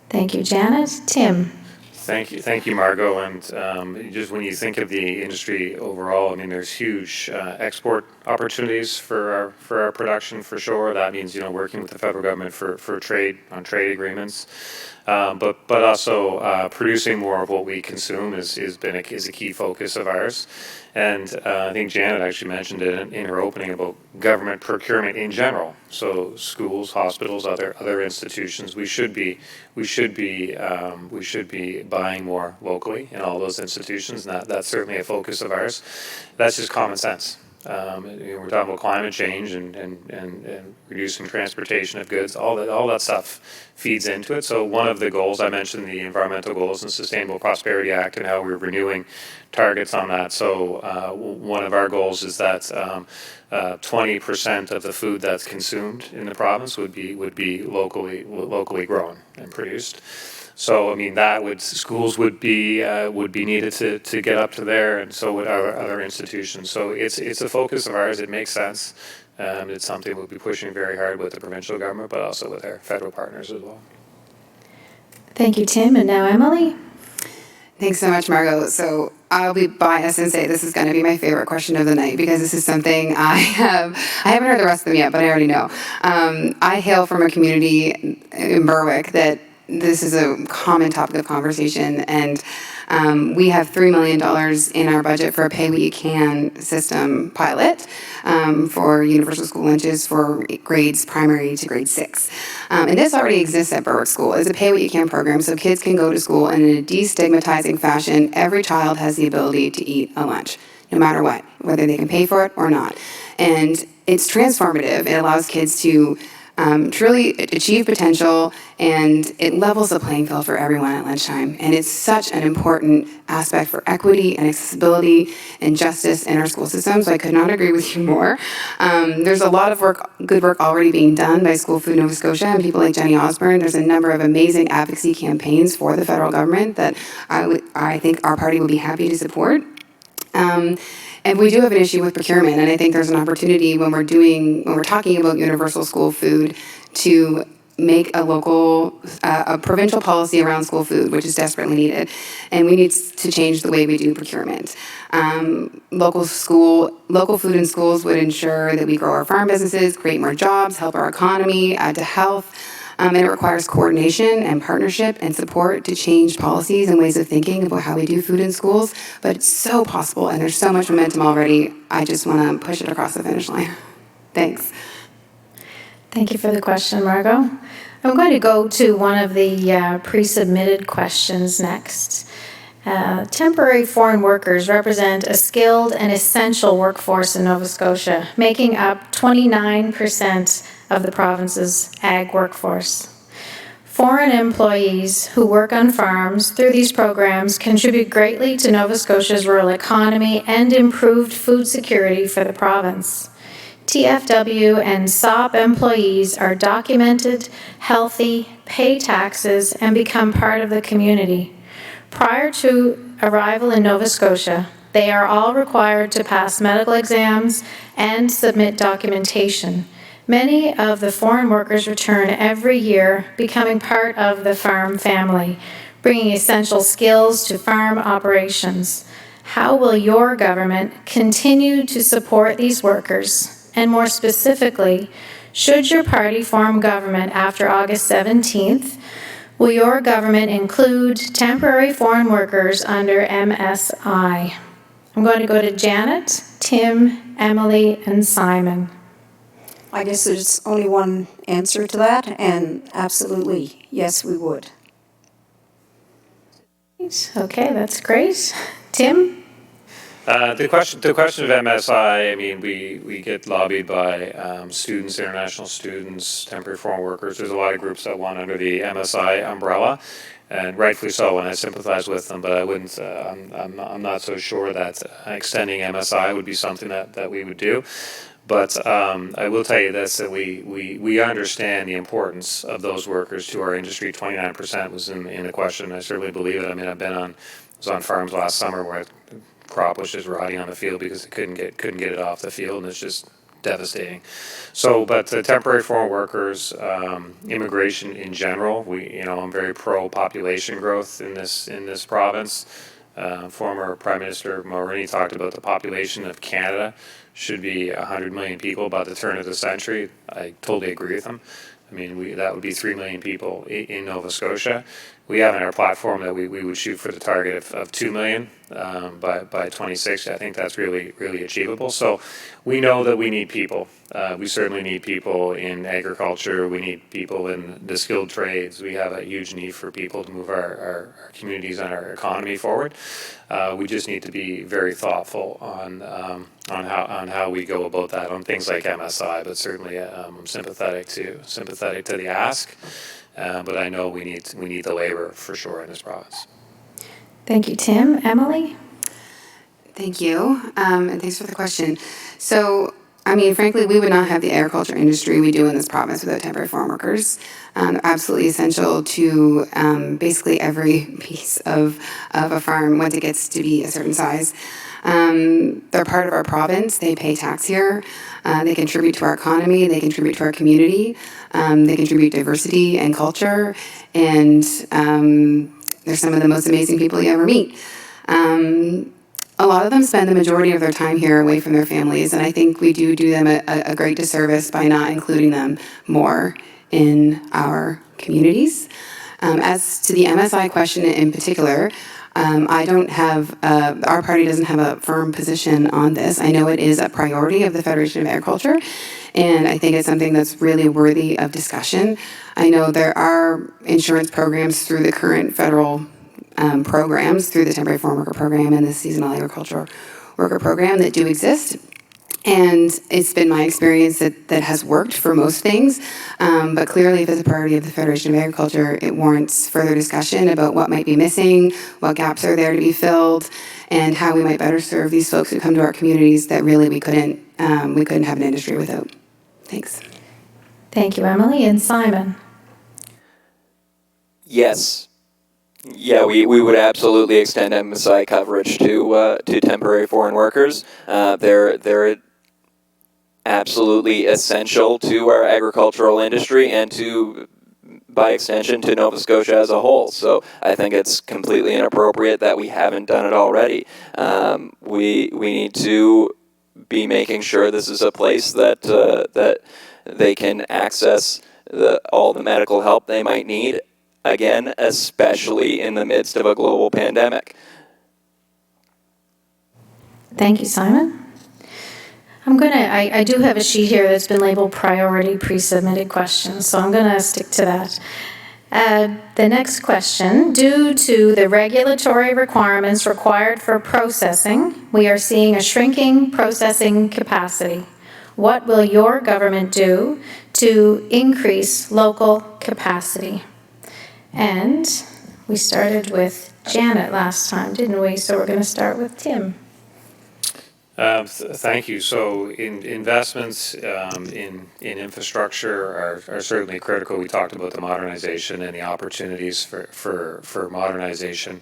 Speaker 2: Thank you, Janet. Tim.
Speaker 4: Thank you, Margot. And just when you think of the industry overall, I mean, there's huge export opportunities for our production for sure. That means working with the federal government for trade on trade agreements, but also producing more of what we consume is a key focus of ours. And I think Janet actually mentioned it in her opening about government procurement in general. So schools, hospitals, other institutions, we should be buying more locally in all those institutions, and that's certainly a focus of ours. That's just common sense. We're talking about climate change and reducing transportation of goods. All that stuff feeds into it. So one of the goals I mentioned, the environmental goals and Sustainable Prosperity Act, and how we're renewing targets on that. So one of our goals is that 20% of the food that's consumed in the province would be locally grown and produced. So I mean schools would be needed to get up to there, and so would other institutions. So it's a focus of ours. It makes sense. It's something we'll be pushing very hard with the provincial government, but also with our federal partners as well.
Speaker 2: Thank you, Tim. And now Emily.
Speaker 5: Thanks so much, Margot. So I'll be biased and say this is going to be my favorite question of the night, because this is something I haven't heard the rest of them yet, but I already know. I hail from a community in Berwick that this is a common topic of conversation, and we have $3 million in our budget for a Pay What You Can system pilot for universal school lunches for grades primary to grade 6. And this already exists at Berwick School. It's a Pay What You Can program, so kids can go to school, and in a destigmatizing fashion, every child has the ability to eat a lunch, no matter what, whether they can pay for it or not. And it's transformative. It allows kids to truly achieve potential, and it levels the playing field for everyone at lunchtime. And it's such an important aspect for equity and accessibility and justice in our school system, so I could not agree with you more. There's a lot of good work already being done by School Food Nova Scotia and people like Jenny Osborne. There's a number of amazing advocacy campaigns for the federal government that I think our party will be happy to support. And we do have an issue with procurement, and I think there's an opportunity when we're talking about universal school food to make a provincial policy around school food, which is desperately needed. And we need to change the way we do procurement. Local food in schools would ensure that we grow our farm businesses, create more jobs, help our economy, add to health. And it requires coordination and partnership and support to change policies and ways of thinking about how we do food in schools. But it's so possible, and there's so much momentum already. I just want to push it across the finish line. Thanks.
Speaker 2: Thank you for the question, Margot. I'm going to go to one of the pre-submitted questions next. Temporary foreign workers represent a skilled and essential workforce in Nova Scotia, making up 29% of the province's ag workforce. Foreign employees who work on farms through these programs contribute greatly to Nova Scotia's rural economy and improved food security for the province. TFW and SOP employees are documented, healthy, pay taxes, and become part of the community. Prior to arrival in Nova Scotia, they are all required to pass medical exams and submit documentation. Many of the foreign workers return every year, becoming part of the farm family, bringing essential skills to farm operations. How will your government continue to support these workers? And more specifically, should your party form government after August 17th, will your government include temporary foreign workers under MSI? I'm going to go to Janet, Tim, Emily, and Simon.
Speaker 3: I guess there's only one answer to that, and absolutely, yes, we would.
Speaker 2: Okay, that's great. Tim?
Speaker 4: The question of MSI, I mean, we get lobbied by students, international students, temporary foreign workers. There's a lot of groups that want under the MSI umbrella, and rightfully so, and I sympathize with them, but I wouldn't, I'm not so sure that extending MSI would be something that we would do. But I will tell you this, that we understand the importance of those workers to our industry. 29% was in the question. I certainly believe it. I mean, was on farms last summer where crop was just rotting on the field because they couldn't get it off the field, and it's just devastating. So, but temporary foreign workers, immigration in general, I'm very pro population growth in this province. Former Prime Minister Mulroney talked about the population of Canada should be 100 million people by the turn of the century. I totally agree with him. I mean, that would be 3 million people in Nova Scotia. We have in our platform that we would shoot for the target of 2 million by 2060. I think that's really, really achievable. So we know that we need people. We certainly need people in agriculture. We need people in the skilled trades. We have a huge need for people to move our communities and our economy forward. We just need to be very thoughtful on how we go about that on things like MSI. But certainly, I'm sympathetic to the ask. But I know we need the labor for sure in this province.
Speaker 2: Thank you, Tim. Emily?
Speaker 5: Thank you, and thanks for the question. So, I mean, frankly, we would not have the agriculture industry we do in this province without temporary foreign workers. They're absolutely essential to basically every piece of a farm once it gets to be a certain size. They're part of our province. They pay tax here. They contribute to our economy. They contribute to our community. They contribute diversity and culture. And they're some of the most amazing people you ever meet. A lot of them spend the majority of their time here away from their families, and I think we do them a great disservice by not including them more in our communities. As to the MSI question in particular, I don't have, our party doesn't have a firm position on this. I know it is a priority of the Federation of Agriculture, and I think it's something that's really worthy of discussion. I know there are insurance programs through the current federal programs, through the temporary foreign worker program and the seasonal agricultural worker program that do exist. And it's been my experience that has worked for most things, but clearly if it's a priority of the Federation of Agriculture, it warrants further discussion about what might be missing, what gaps are there to be filled, and how we might better serve these folks who come to our communities that really we couldn't have an industry without. Thanks.
Speaker 2: Thank you, Emily. And Simon?
Speaker 6: Yes. Yeah, we would absolutely extend MSI coverage to temporary foreign workers. They're absolutely essential to our agricultural industry and by extension, to Nova Scotia as a whole. So I think it's completely inappropriate that we haven't done it already. We need to be making sure this is a place that they can access all the medical help they might need. Again, especially in the midst of a global pandemic.
Speaker 2: Thank you, Simon. I do have a sheet here that's been labeled priority pre-submitted questions, so I'm gonna stick to that. The next question, due to the regulatory requirements required for processing, we are seeing a shrinking processing capacity. What will your government do to increase local capacity? And we started with Janet last time, didn't we? So we're going to start with Tim.
Speaker 4: Thank you. So investments in infrastructure are certainly critical. We talked about the modernization and the opportunities for modernization.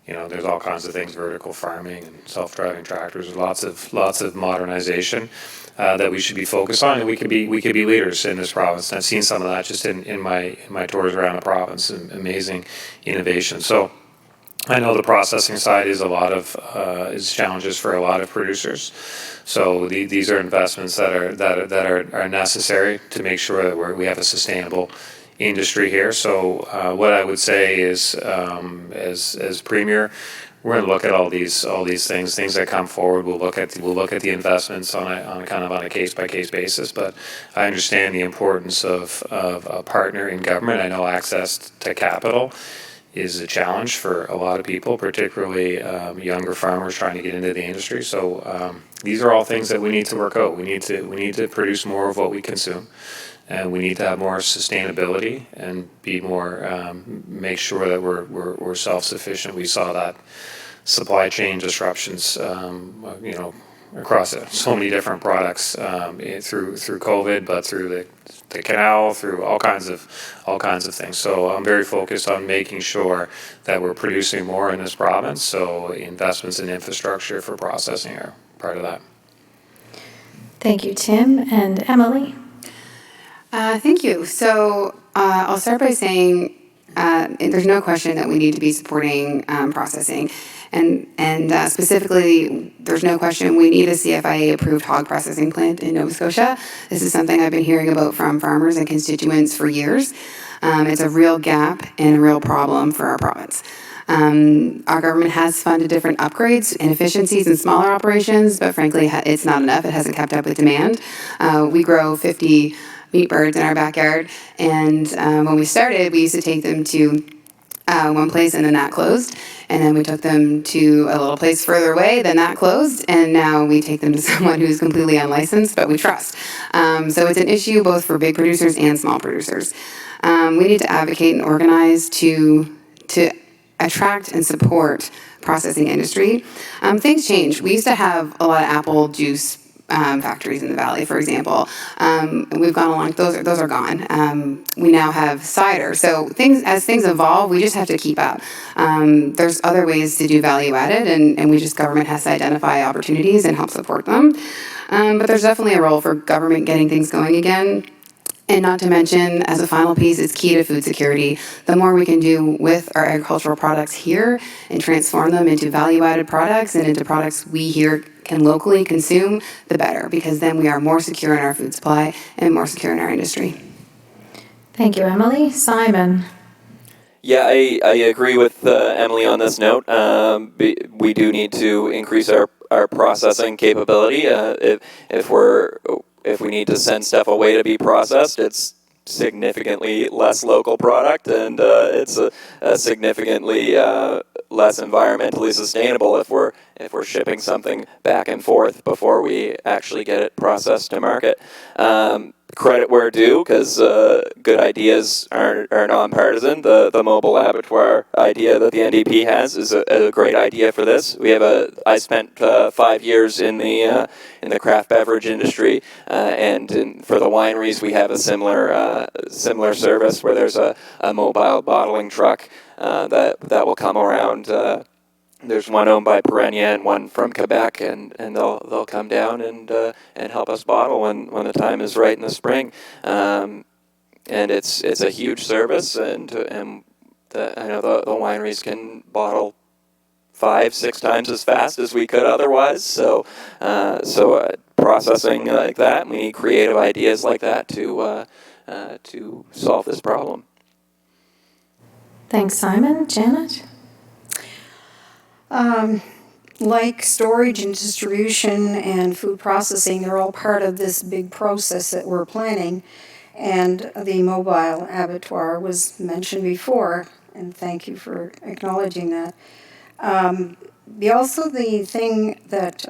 Speaker 4: There's all kinds of things, vertical farming and self-driving tractors, lots of modernization that we should be focused on, and we could be leaders in this province. And I've seen some of that just in my tours around the province, amazing innovation. So I know the processing side is is challenges for a lot of producers. So these are investments that are necessary to make sure that we have a sustainable industry here. So what I would say is, as Premier, we're going to look at all these things that come forward. We'll look at the investments on a case by case basis. But I understand the importance of a partner in government. I know access to capital is a challenge for a lot of people, particularly younger farmers trying to get into the industry. So these are all things that we need to work out. We need to produce more of what we consume, and we need to have more sustainability and be more make sure that we're self-sufficient. We saw that supply chain disruptions, across so many different products through COVID, but through the canal, through all kinds of things. So I'm very focused on making sure that we're producing more in this province. So investments in infrastructure for processing are part of that.
Speaker 2: Thank you, Tim. And Emily?
Speaker 5: Thank you. So I'll start by saying there's no question that we need to be supporting processing. And specifically, there's no question we need a CFIA-approved hog processing plant in Nova Scotia. This is something I've been hearing about from farmers and constituents for years. It's a real gap and a real problem for our province. Our government has funded different upgrades and efficiencies in smaller operations, but frankly, it's not enough. It hasn't kept up with demand. We grow 50 meat birds in our backyard, and when we started, we used to take them to one place and then that closed, and then we took them to a little place further away, then that closed, and now we take them to someone who's completely unlicensed but we trust. So it's an issue both for big producers and small producers. We need to advocate and organize to attract and support processing industry. Things change. We used to have a lot of apple juice factories in the valley, for example. We've gone along; those are gone. We now have cider. So as things evolve, we just have to keep up. There's other ways to do value added, and government has to identify opportunities and help support them. But there's definitely a role for government getting things going again. And not to mention, as a final piece, it's key to food security. The more we can do with our agricultural products here and transform them into value-added products and into products we here can locally consume, the better, because then we are more secure in our food supply and more secure in our industry.
Speaker 2: Thank you, Emily. Simon?
Speaker 6: Yeah, I agree with Emily on this note. We do need to increase our processing capability. If we need to send stuff away to be processed, it's significantly less local product, and it's a significantly less environmentally sustainable if we're shipping something back and forth before we actually get it processed to market. Credit where due, because good ideas are nonpartisan. The mobile abattoir idea that the NDP has is a great idea for this. I spent 5 years in the craft beverage industry, and for the wineries we have a similar service where there's a mobile bottling truck that will come around. There's one owned by Perenia and one from Quebec, and they'll come down and help us bottle when the time is right in the spring. And it's a huge service, and I know the wineries can bottle 5-6 times as fast as we could otherwise. So processing like that, we need creative ideas like that to solve this problem.
Speaker 2: Thanks, Simon. Janet?
Speaker 3: Like storage and distribution and food processing, they're all part of this big process that we're planning. And the mobile abattoir was mentioned before, and thank you for acknowledging that. The thing that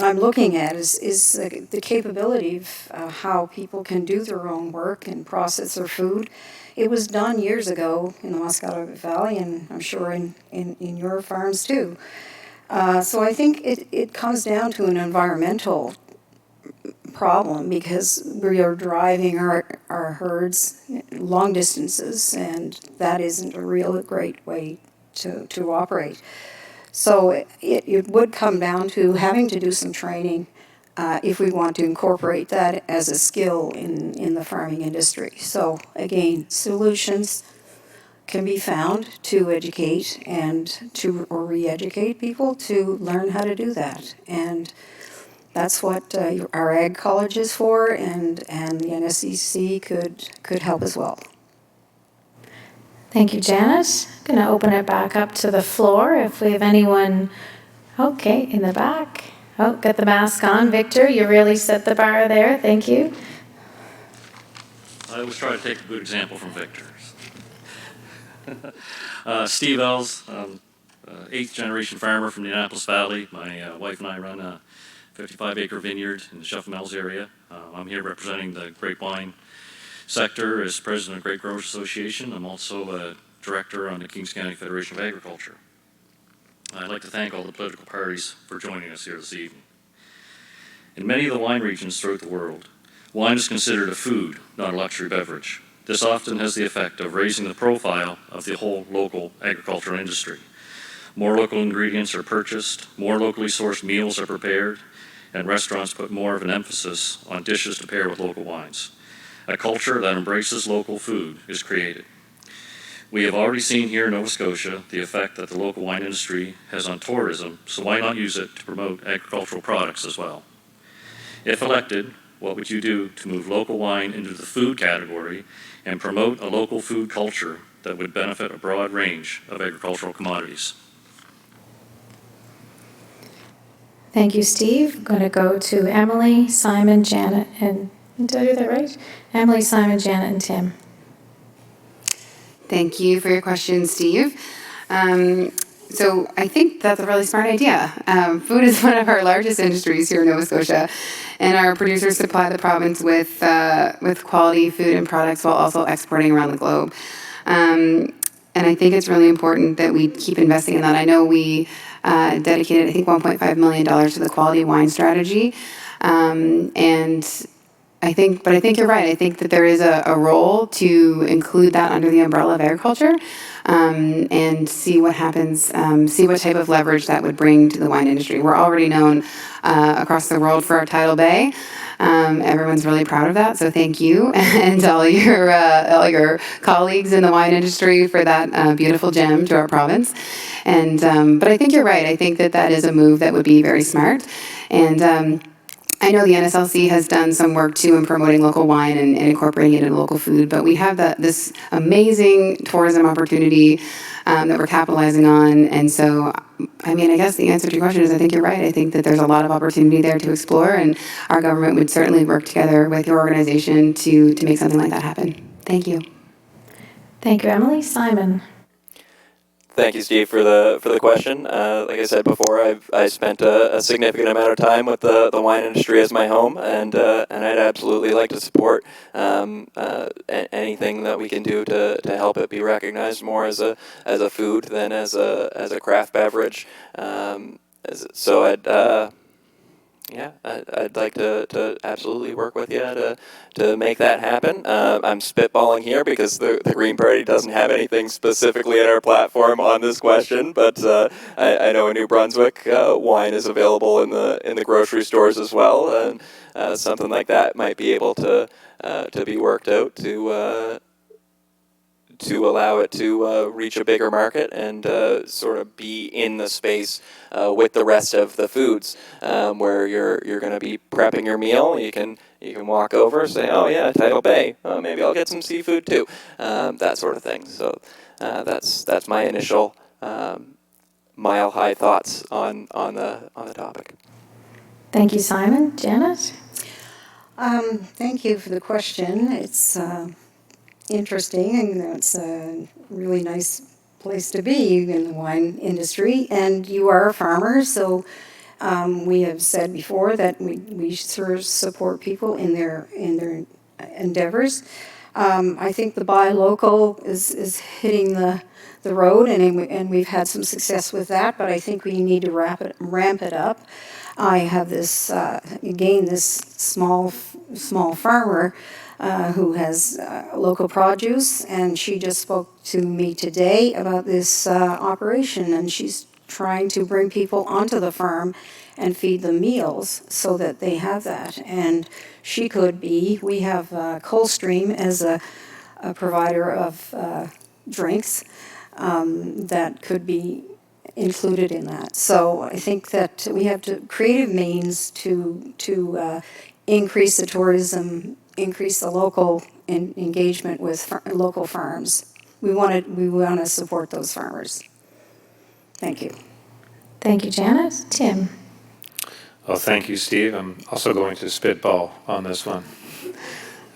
Speaker 3: I'm looking at is the capability of how people can do their own work and process their food. It was done years ago in the Moscato Valley, and I'm sure in your farms too. So I think it comes down to an environmental problem, because we are driving our herds long distances, and that isn't a real great way to operate. So it would come down to having to do some training if we want to incorporate that as a skill in the farming industry. So again, solutions can be found to educate or re-educate people to learn how to do that. And that's what our ag college is for, and the NSCC could help as well.
Speaker 2: Thank you, Janet. I'm going to open it back up to the floor if we have anyone. Okay, in the back. Oh, got the mask on. Victor, you really set the bar there. Thank you.
Speaker 10: I always try to take a good example from Victor. Steve Ells, eighth generation farmer from the Annapolis Valley. My wife and I run a 55-acre vineyard in the Shuffle Mills area. I'm here representing the grapevine sector as president of Grape Growers Association. I'm also a director on the Kings County Federation of Agriculture. I'd like to thank all the political parties for joining us here this evening. In many of the wine regions throughout the world, wine is considered a food, not a luxury beverage. This often has the effect of raising the profile of the whole local agricultural industry. More local ingredients are purchased, more locally sourced meals are prepared, and restaurants put more of an emphasis on dishes to pair with local wines. A culture that embraces local food is created. We have already seen here in Nova Scotia the effect that the local wine industry has on tourism, so why not use it to promote agricultural products as well? If elected, what would you do to move local wine into the food category and promote a local food culture that would benefit a broad range of agricultural commodities?
Speaker 2: Thank you, Steve. I'm going to go to Emily, Simon, Janet, and did I do that right? Emily, Simon, Janet, and Tim.
Speaker 5: Thank you for your question, Steve. So I think that's a really smart idea. Food is one of our largest industries here in Nova Scotia, and our producers supply the province with quality food and products while also exporting around the globe. And I think it's really important that we keep investing in that. I know we dedicated, I think, $1.5 million to the quality wine strategy, and I think you're right. I think that there is a role to include that under the umbrella of agriculture, and see what happens, see what type of leverage that would bring to the wine industry. We're already known across the world for our tidal bay. Everyone's really proud of that, so thank you and all your colleagues in the wine industry for that beautiful gem to our province. And but I think you're right. I think that is a move that would be very smart. And I know the NSLC has done some work too in promoting local wine and incorporating it in local food, but we have this amazing tourism opportunity that we're capitalizing on. And so, I mean, I guess the answer to your question is I think you're right. I think that there's a lot of opportunity there to explore, and our government would certainly work together with your organization to make something like that happen. Thank you.
Speaker 2: Thank you, Emily. Simon.
Speaker 6: Thank you, Steve, for the question. Like I said before, I spent a significant amount of time with the wine industry as my home, and I'd absolutely like to support anything that we can do to help it be recognized more as a food than as a craft beverage. So I'd like to absolutely work with you to make that happen. I'm spitballing here because the Green Party doesn't have anything specifically in our platform on this question, but I know in New Brunswick wine is available in the grocery stores as well, and something like that might be able to be worked out to allow it to reach a bigger market and sort of be in the space with the rest of the foods, where you're going to be prepping your meal. You can walk over, say, oh yeah, Tidal Bay. Oh, maybe I'll get some seafood too. That sort of thing. So that's my initial mile high thoughts on the topic.
Speaker 2: Thank you, Simon. Janet.
Speaker 3: Thank you for the question. It's interesting, and it's a really nice place to be in the wine industry. And you are a farmer, so we have said before that we sort of support people in their endeavors. I think the buy local is hitting the road, and we've had some success with that. But I think we need to ramp it up. I have this small farmer who has local produce, and she just spoke to me today about this operation, and she's trying to bring people onto the farm and feed them meals so that they have that. And we have Coldstream as a provider of drinks that could be included in that. So I think that we have creative means to increase the tourism, increase the local engagement with local farms. We want to support those farmers. Thank you.
Speaker 2: Thank you, Janet. Tim.
Speaker 4: Well, thank you, Steve. I'm also going to spitball on this one.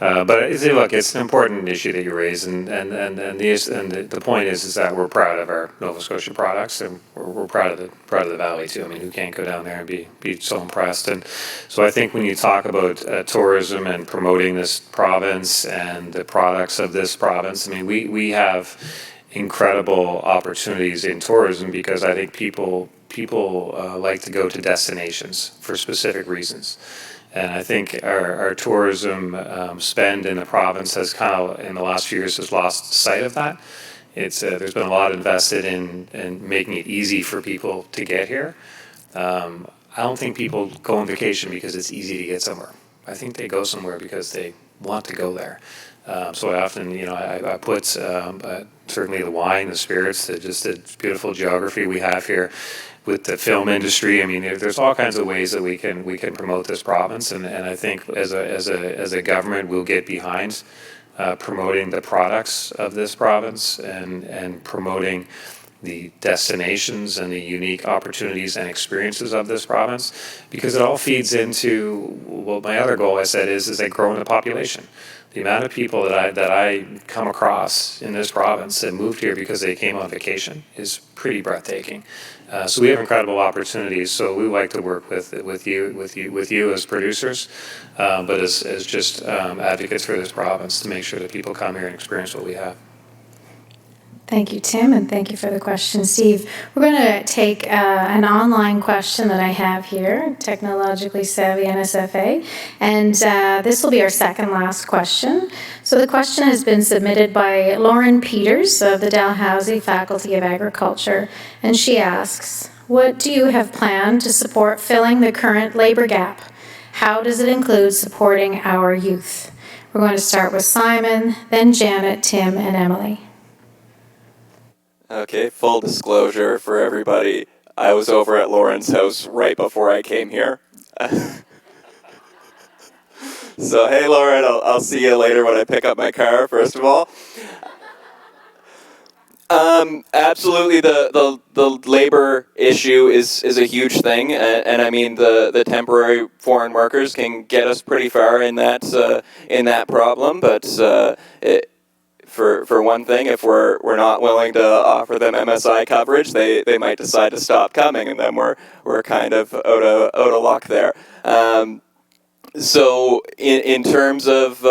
Speaker 4: But look, it's an important issue that you raise, and the point is that we're proud of our Nova Scotia products, and we're proud of the valley too. I mean, who can't go down there and be so impressed? And so I think when you talk about tourism and promoting this province and the products of this province, I mean, we have incredible opportunities in tourism because I think people like to go to destinations for specific reasons. And I think our tourism spend in the province has kind of, in the last few years, has lost sight of that. There's been a lot invested in making it easy for people to get here. I don't think people go on vacation because it's easy to get somewhere. I think they go somewhere because they want to go there. So I often, I put certainly the wine, the spirits, just the beautiful geography we have here with the film industry. I mean, there's all kinds of ways that we can promote this province, and I think as a government, we'll get behind promoting the products of this province and promoting the destinations and the unique opportunities and experiences of this province, because it all feeds into, well, my other goal I said is that growing the population. The amount of people that I come across in this province that moved here because they came on vacation is pretty breathtaking. So we have incredible opportunities. So we like to work with you as producers, but as just advocates for this province to make sure that people come here and experience what we have.
Speaker 2: Thank you, Tim, and thank you for the question, Steve. We're going to take an online question that I have here, Technologically Savvy NSFA, and this will be our second last question. So the question has been submitted by Lauren Peters of the Dalhousie Faculty of Agriculture, and she asks, what do you have planned to support filling the current labor gap? How does it include supporting our youth? We're going to start with Simon, then Janet, Tim, and Emily.
Speaker 6: Okay, full disclosure for everybody. I was over at Lauren's house right before I came here. So, hey, Lauren, I'll see you later when I pick up my car, first of all. Absolutely, the labor issue is a huge thing, and I mean the temporary foreign workers can get us pretty far in that problem, but For one thing, if we're not willing to offer them MSI coverage, they might decide to stop coming, and then we're kind of out of luck there. So in terms of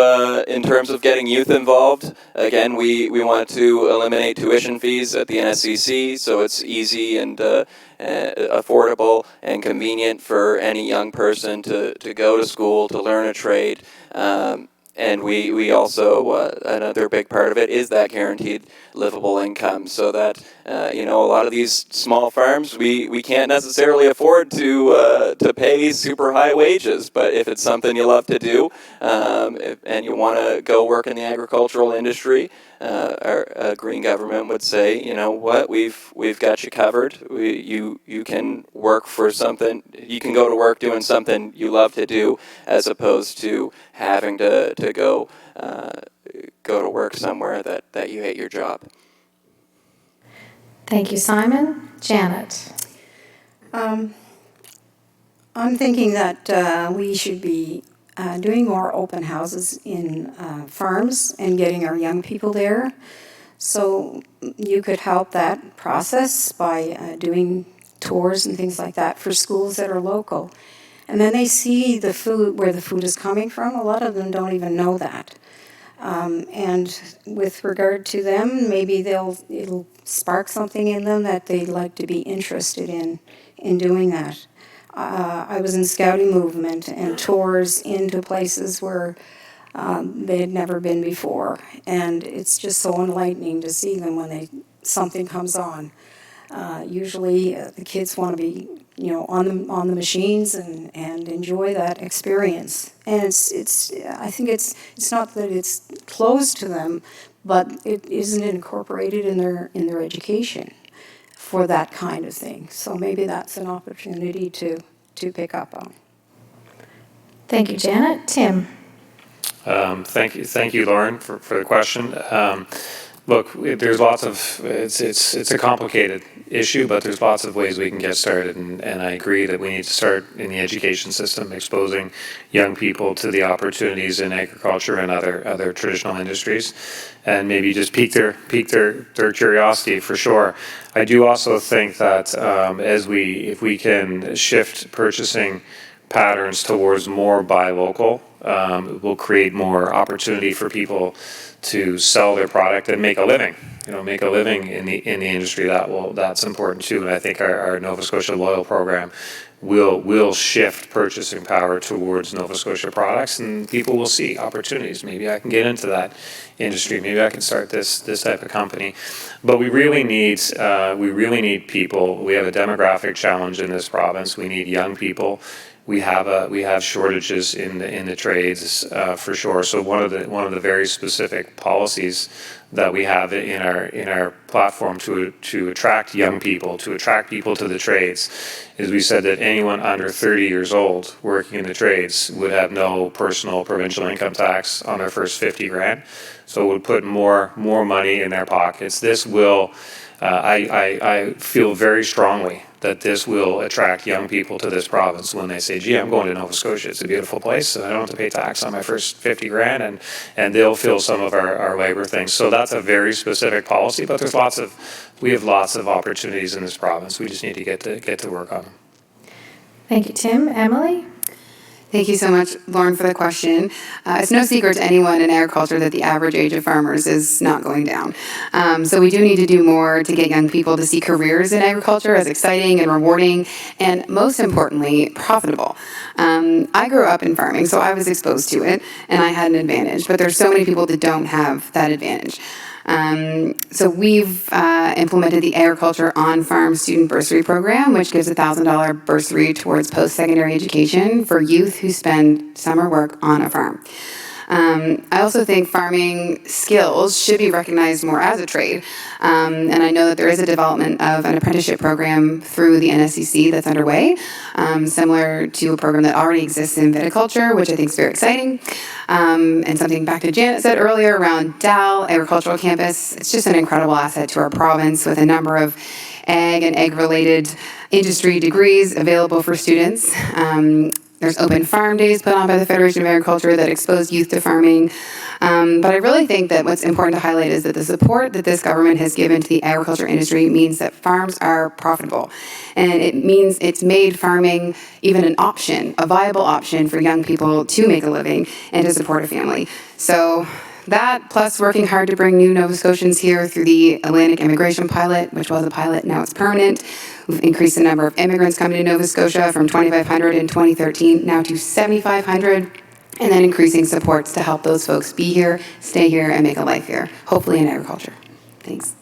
Speaker 6: getting youth involved, again, we want to eliminate tuition fees at the NSCC, so it's easy and affordable and convenient for any young person to go to school, to learn a trade. And we also, another big part of it is that guaranteed livable income, so that, a lot of these small farms, we can't necessarily afford to pay super high wages, but if it's something you love to do, and you want to go work in the agricultural industry, our green government would say, you know what, we've got you covered. You can work for something. You can go to work doing something you love to do, as opposed to having to go to work somewhere that you hate your job.
Speaker 2: Thank you, Simon. Janet.
Speaker 3: I'm thinking that we should be doing more open houses in farms and getting our young people there. So you could help that process by doing tours and things like that for schools that are local. And then they see the food, where the food is coming from. A lot of them don't even know that. And with regard to them, maybe it'll spark something in them that they'd like to be interested in doing that. I was in scouting movement and tours into places where they had never been before, and it's just so enlightening to see them when something comes on. Usually, the kids want to be, on the machines and enjoy that experience. And I think it's not that it's closed to them, but it isn't incorporated in their education for that kind of thing. So maybe that's an opportunity to pick up on.
Speaker 2: Thank you, Janet. Tim.
Speaker 4: Thank you, Lauren, for the question. look, there's lots of, it's a complicated issue, but there's lots of ways we can get started, and I agree that we need to start in the education system, exposing young people to the opportunities in agriculture and other traditional industries, and maybe just pique their curiosity for sure. I do also think that if we can shift purchasing patterns towards more buy local, it will create more opportunity for people to sell their product and make a living. Make a living in the industry. That's important too. And I think our Nova Scotia Loyal program will shift purchasing power towards Nova Scotia products, and people will see opportunities. Maybe I can get into that industry. Maybe I can start this type of company. But we really need people. We have a demographic challenge in this province. We need young people. We have shortages in the trades for sure. So one of the very specific policies that we have in our platform to attract young people, to attract people to the trades, is we said that anyone under 30 years old working in the trades would have no personal provincial income tax on their first 50 grand. So it would put more money in their pockets. This will, I feel very strongly that this will attract young people to this province when they say, gee, I'm going to Nova Scotia. It's a beautiful place. I don't have to pay tax on my first 50 grand, and they'll fill some of our labor things. So that's a very specific policy, but we have lots of opportunities in this province. We just need to get to work on them.
Speaker 2: Thank you, Tim. Emily?
Speaker 5: Thank you so much, Lauren, for the question. It's no secret to anyone in agriculture that the average age of farmers is not going down. So we do need to do more to get young people to see careers in agriculture as exciting and rewarding, and most importantly, profitable. I grew up in farming, so I was exposed to it, and I had an advantage, but there's so many people that don't have that advantage. So we've implemented the Agriculture On-Farm Student Bursary Program, which gives a $1,000 bursary towards post-secondary education for youth who spend summer work on a farm. I also think farming skills should be recognized more as a trade. And I know that there is a development of an apprenticeship program through the NSCC that's underway, similar to a program that already exists in viticulture, which I think is very exciting. And something back to Janet said earlier around DAL, Agricultural Campus, it's just an incredible asset to our province with a number of ag and ag-related industry degrees available for students. There's open farm days put on by the Federation of Agriculture that expose youth to farming. But I really think that what's important to highlight is that the support that this government has given to the agriculture industry means that farms are profitable. And it means it's made farming even an option, a viable option for young people to make a living and to support a family. So that, plus working hard to bring new Nova Scotians here through the Atlantic Immigration Pilot, which was a pilot, now it's permanent. We've increased the number of immigrants coming to Nova Scotia from 2,500 in 2013 now to 7,500, and then increasing supports to help those folks be here, stay here, and make a life here, hopefully in agriculture. Thanks.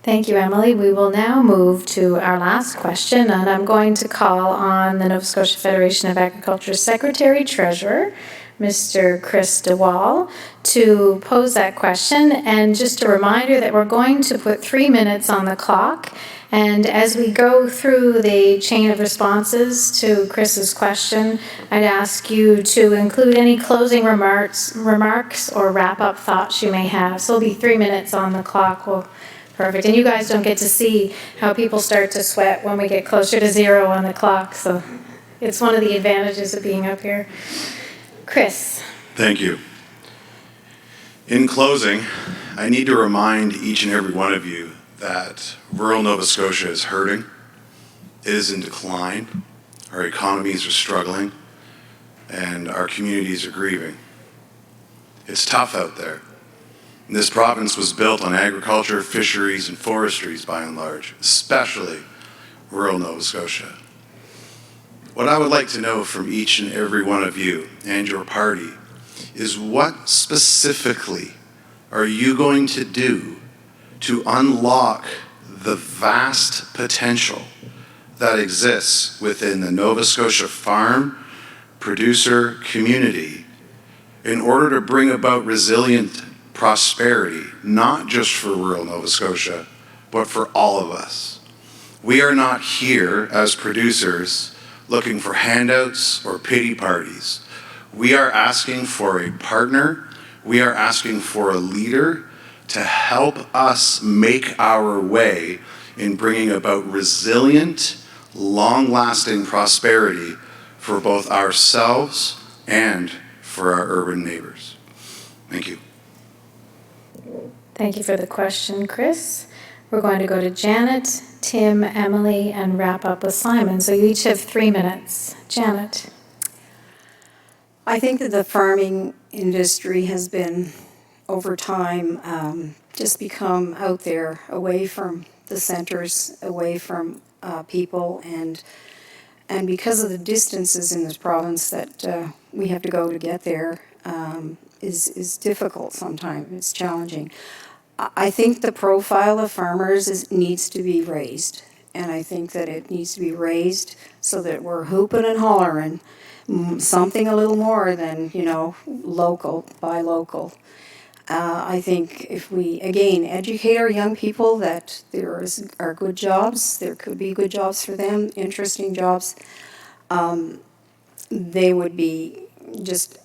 Speaker 2: Thank you, Emily. We will now move to our last question, and I'm going to call on the Nova Scotia Federation of Agriculture Secretary-Treasurer, Mr. Chris DeWall, to pose that question. And just a reminder that we're going to put 3 minutes on the clock. And as we go through the chain of responses to Chris's question, I'd ask you to include any closing remarks or wrap-up thoughts you may have. So it'll be 3 minutes on the clock. Well, perfect. And you guys don't get to see how people start to sweat when we get closer to zero on the clock. So it's one of the advantages of being up here. Chris.
Speaker 11: Thank you. In closing, I need to remind each and every one of you that rural Nova Scotia is hurting. It is in decline. Our economies are struggling, and our communities are grieving. It's tough out there. And this province was built on agriculture, fisheries, and forestries by and large, especially rural Nova Scotia. What I would like to know from each and every one of you and your party is what specifically are you going to do to unlock the vast potential that exists within the Nova Scotia farm producer community in order to bring about resilient prosperity, not just for rural Nova Scotia, but for all of us. We are not here as producers looking for handouts or pity parties. We are asking for a partner. We are asking for a leader to help us make our way in bringing about resilient, long-lasting prosperity for both ourselves and for our urban neighbors. Thank you.
Speaker 2: Thank you for the question, Chris. We're going to go to Janet, Tim, Emily, and wrap up with Simon. So you each have 3 minutes. Janet.
Speaker 3: I think that the farming industry has been, over time, just become out there, away from the centers, away from people, and because of the distances in this province that we have to go to get there, is difficult sometimes. It's challenging. I think the profile of farmers needs to be raised, and I think that it needs to be raised so that we're hooping and hollering something a little more than, local, buy local. I think if we, again, educate our young people that there are good jobs, there could be good jobs for them, interesting jobs, they would be just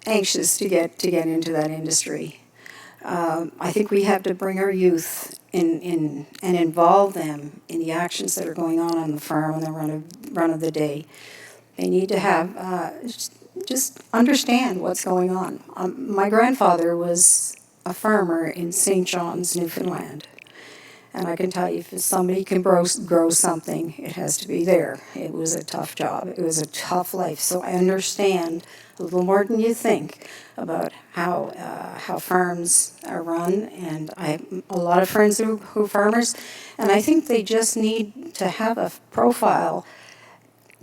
Speaker 3: anxious to get into that industry. I think we have to bring our youth in and involve them in the actions that are going on the farm and the run of the day. They need to have just understand what's going on. My grandfather was a farmer in St. John's, Newfoundland. And I can tell you, if somebody can grow something, it has to be there. It was a tough job. It was a tough life. So I understand a little more than you think about how farms are run. And I have a lot of friends who are farmers. And I think they just need to have a profile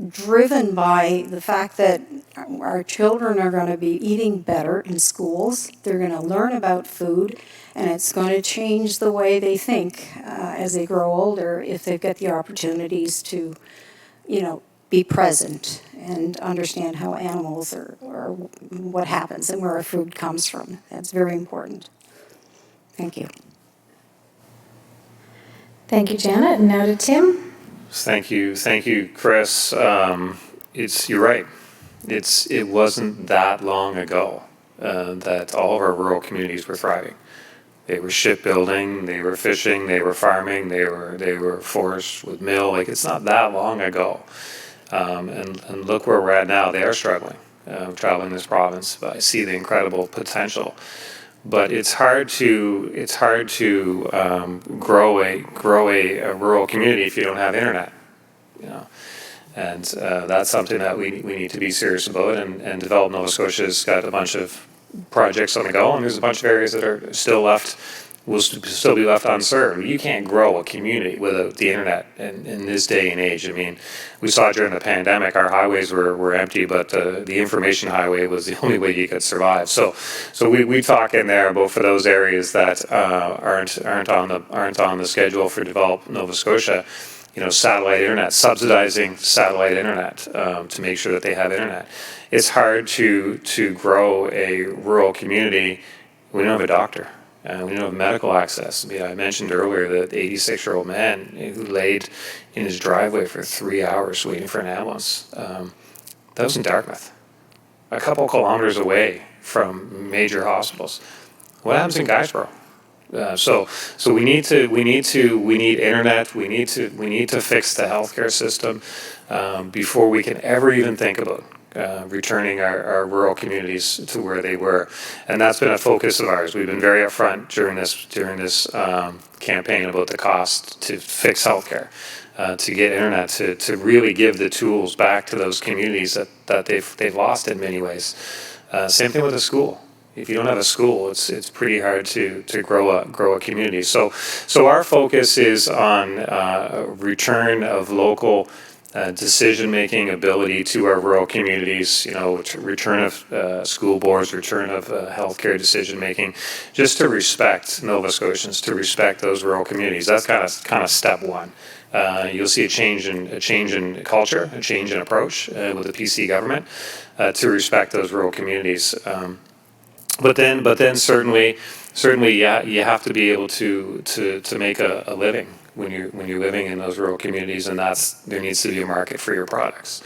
Speaker 3: driven by the fact that our children are going to be eating better in schools. They're going to learn about food, and it's going to change the way they think as they grow older if they've got the opportunities to, be present and understand how animals are, or what happens and where our food comes from. That's very important. Thank you.
Speaker 2: Thank you, Janet. And now to Tim.
Speaker 4: Thank you, Chris. You're right. It wasn't that long ago that all of our rural communities were thriving. They were shipbuilding, they were fishing, they were farming, they were forest with mill. Like, it's not that long ago. And look where we're at now. They are struggling, traveling this province. But I see the incredible potential. But it's hard to grow a rural community if you don't have internet, and that's something that we need to be serious about. And Develop Nova Scotia's got a bunch of projects on the go, and there's a bunch of areas that are still left, will still be left unserved. You can't grow a community without the internet in this day and age. I mean, we saw during the pandemic, our highways were empty, but the information highway was the only way you could survive. So we talk in there about, for those areas that aren't on the schedule for Develop Nova Scotia, satellite internet, subsidizing satellite internet to make sure that they have internet. It's hard to grow a rural community when you don't have a doctor. We don't have medical access. I mentioned earlier that the 86-year-old man who laid in his driveway for 3 hours waiting for an ambulance. That was in Dartmouth, a couple kilometers away from major hospitals. What happens in Guysborough? So we need internet. We need to fix the healthcare system before we can ever even think about returning our rural communities to where they were, and that's been a focus of ours. We've been very upfront during this campaign about the cost to fix healthcare, to get internet, to really give the tools back to those communities that they've lost in many ways. Same thing with a school. If you don't have a school, it's pretty hard to grow a community. So our focus is on return of local decision-making ability to our rural communities, return of school boards, return of healthcare decision-making, just to respect Nova Scotians, to respect those rural communities. That's kind of step one. You'll see a change in culture, a change in approach with the PC government to respect those rural communities. But then certainly, yeah, you have to be able to make a living when you're living in those rural communities, and there needs to be a market for your products.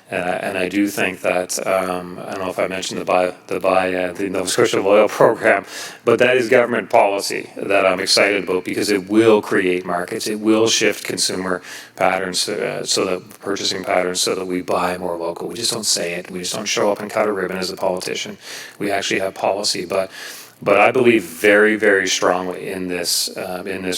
Speaker 4: And I do think that I don't know if I mentioned the Nova Scotia Loyal Program, but that is government policy that I'm excited about because it will create markets. It will shift consumer patterns, so that purchasing patterns, so that we buy more local. We just don't say it. We just don't show up and cut a ribbon as a politician. We actually have policy, but I believe very, very strongly in this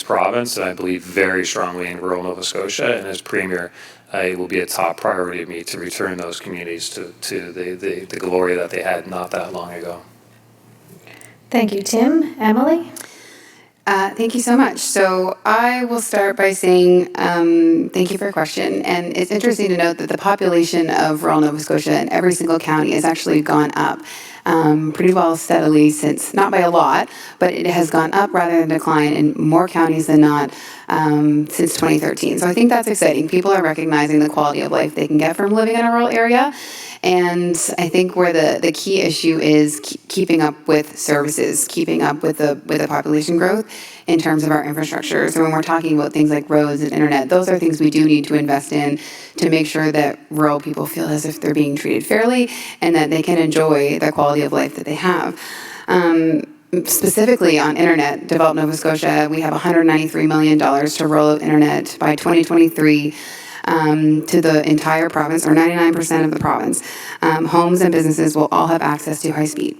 Speaker 4: province, and I believe very strongly in rural Nova Scotia. And as Premier, it will be a top priority of me to return those communities to the glory that they had not that long ago.
Speaker 2: Thank you, Tim. Emily?
Speaker 5: Thank you so much. So I will start by saying thank you for your question. And it's interesting to note that the population of rural Nova Scotia in every single county has actually gone up pretty well steadily since, not by a lot, but it has gone up rather than decline in more counties than not since 2013. So I think that's exciting. People are recognizing the quality of life they can get from living in a rural area. And I think where the key issue is keeping up with services, keeping up with the population growth in terms of our infrastructure. So when we're talking about things like roads and internet, those are things we do need to invest in to make sure that rural people feel as if they're being treated fairly and that they can enjoy the quality of life that they have. Specifically on internet, Develop Nova Scotia, we have $193 million to roll out internet by 2023. To the entire province, or 99% of the province. Homes and businesses will all have access to high speed.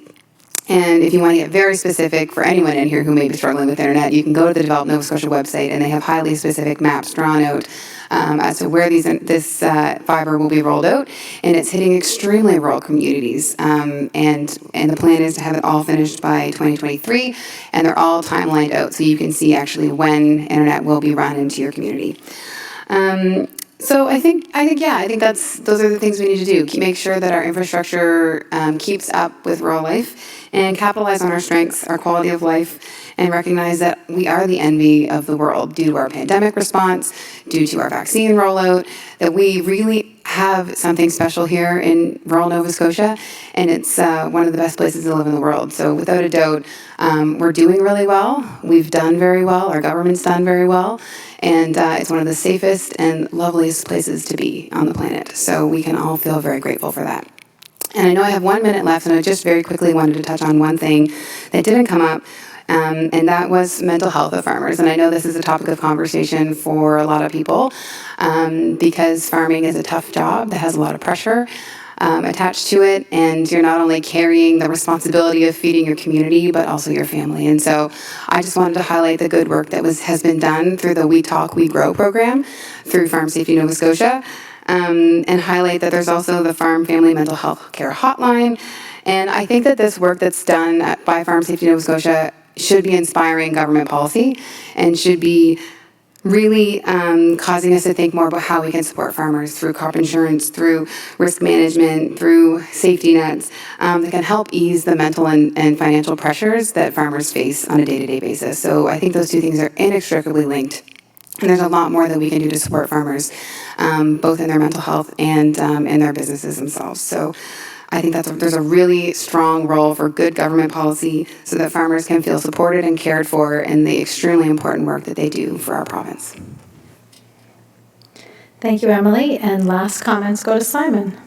Speaker 5: And if you want to get very specific for anyone in here who may be struggling with internet, you can go to the Develop Nova Scotia website, and they have highly specific maps drawn out as to where this fiber will be rolled out, and it's hitting extremely rural communities. And the plan is to have it all finished by 2023, and they're all timelined out, so you can see actually when internet will be run into your community. So I think those are the things we need to do. Make sure that our infrastructure keeps up with rural life and capitalize on our strengths, our quality of life, and recognize that we are the envy of the world due to our pandemic response, due to our vaccine rollout, that we really have something special here in rural Nova Scotia, and it's one of the best places to live in the world. So without a doubt, we're doing really well. We've done very well. Our government's done very well. And it's one of the safest and loveliest places to be on the planet. So we can all feel very grateful for that. And I know I have 1 minute left, and I just very quickly wanted to touch on one thing that didn't come up, and that was mental health of farmers. And I know this is a topic of conversation for a lot of people because farming is a tough job that has a lot of pressure attached to it, and you're not only carrying the responsibility of feeding your community, but also your family. And so I just wanted to highlight the good work that has been done through the We Talk, We Grow program through Farm Safety Nova Scotia, and highlight that there's also the Farm Family Mental Health Care Hotline. And I think that this work that's done by Farm Safety Nova Scotia should be inspiring government policy and should be really causing us to think more about how we can support farmers through crop insurance, through risk management, through safety nets that can help ease the mental and financial pressures that farmers face on a day-to-day basis. So I think those two things are inextricably linked. And there's a lot more that we can do to support farmers, both in their mental health and in their businesses themselves. So I think there's a really strong role for good government policy so that farmers can feel supported and cared for in the extremely important work that they do for our province.
Speaker 2: Thank you, Emily. And last comments go to Simon.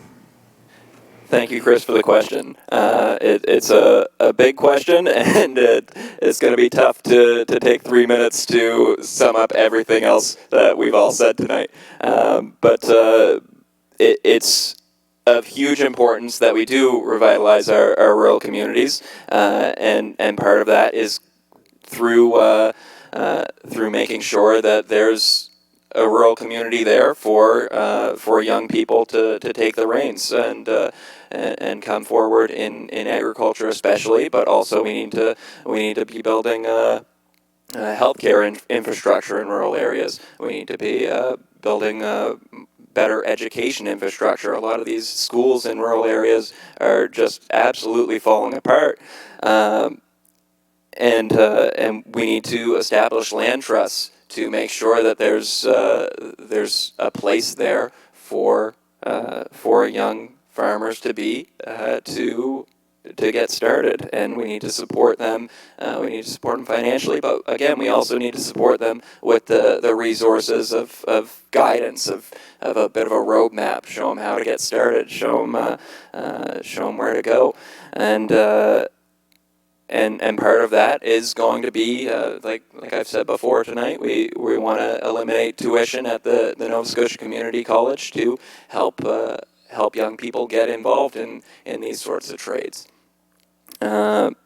Speaker 6: Thank you, Chris, for the question. It's a big question, and it's going to be tough to take 3 minutes to sum up everything else that we've all said tonight. But it's of huge importance that we do revitalize our rural communities, and part of that is through making sure that there's a rural community there for young people to take the reins and come forward in agriculture especially, but also we need to be building healthcare infrastructure in rural areas. We need to be building better education infrastructure. A lot of these schools in rural areas are just absolutely falling apart. And we need to establish land trusts to make sure that there's a place there for young farmers to be to get started, and we need to support them. We need to support them financially, but again, we also need to support them with the resources of guidance, of a bit of a roadmap, show them how to get started, show them where to go, and part of that is going to be, like I've said before tonight, we want to eliminate tuition at the Nova Scotia Community College to help young people get involved in these sorts of trades. For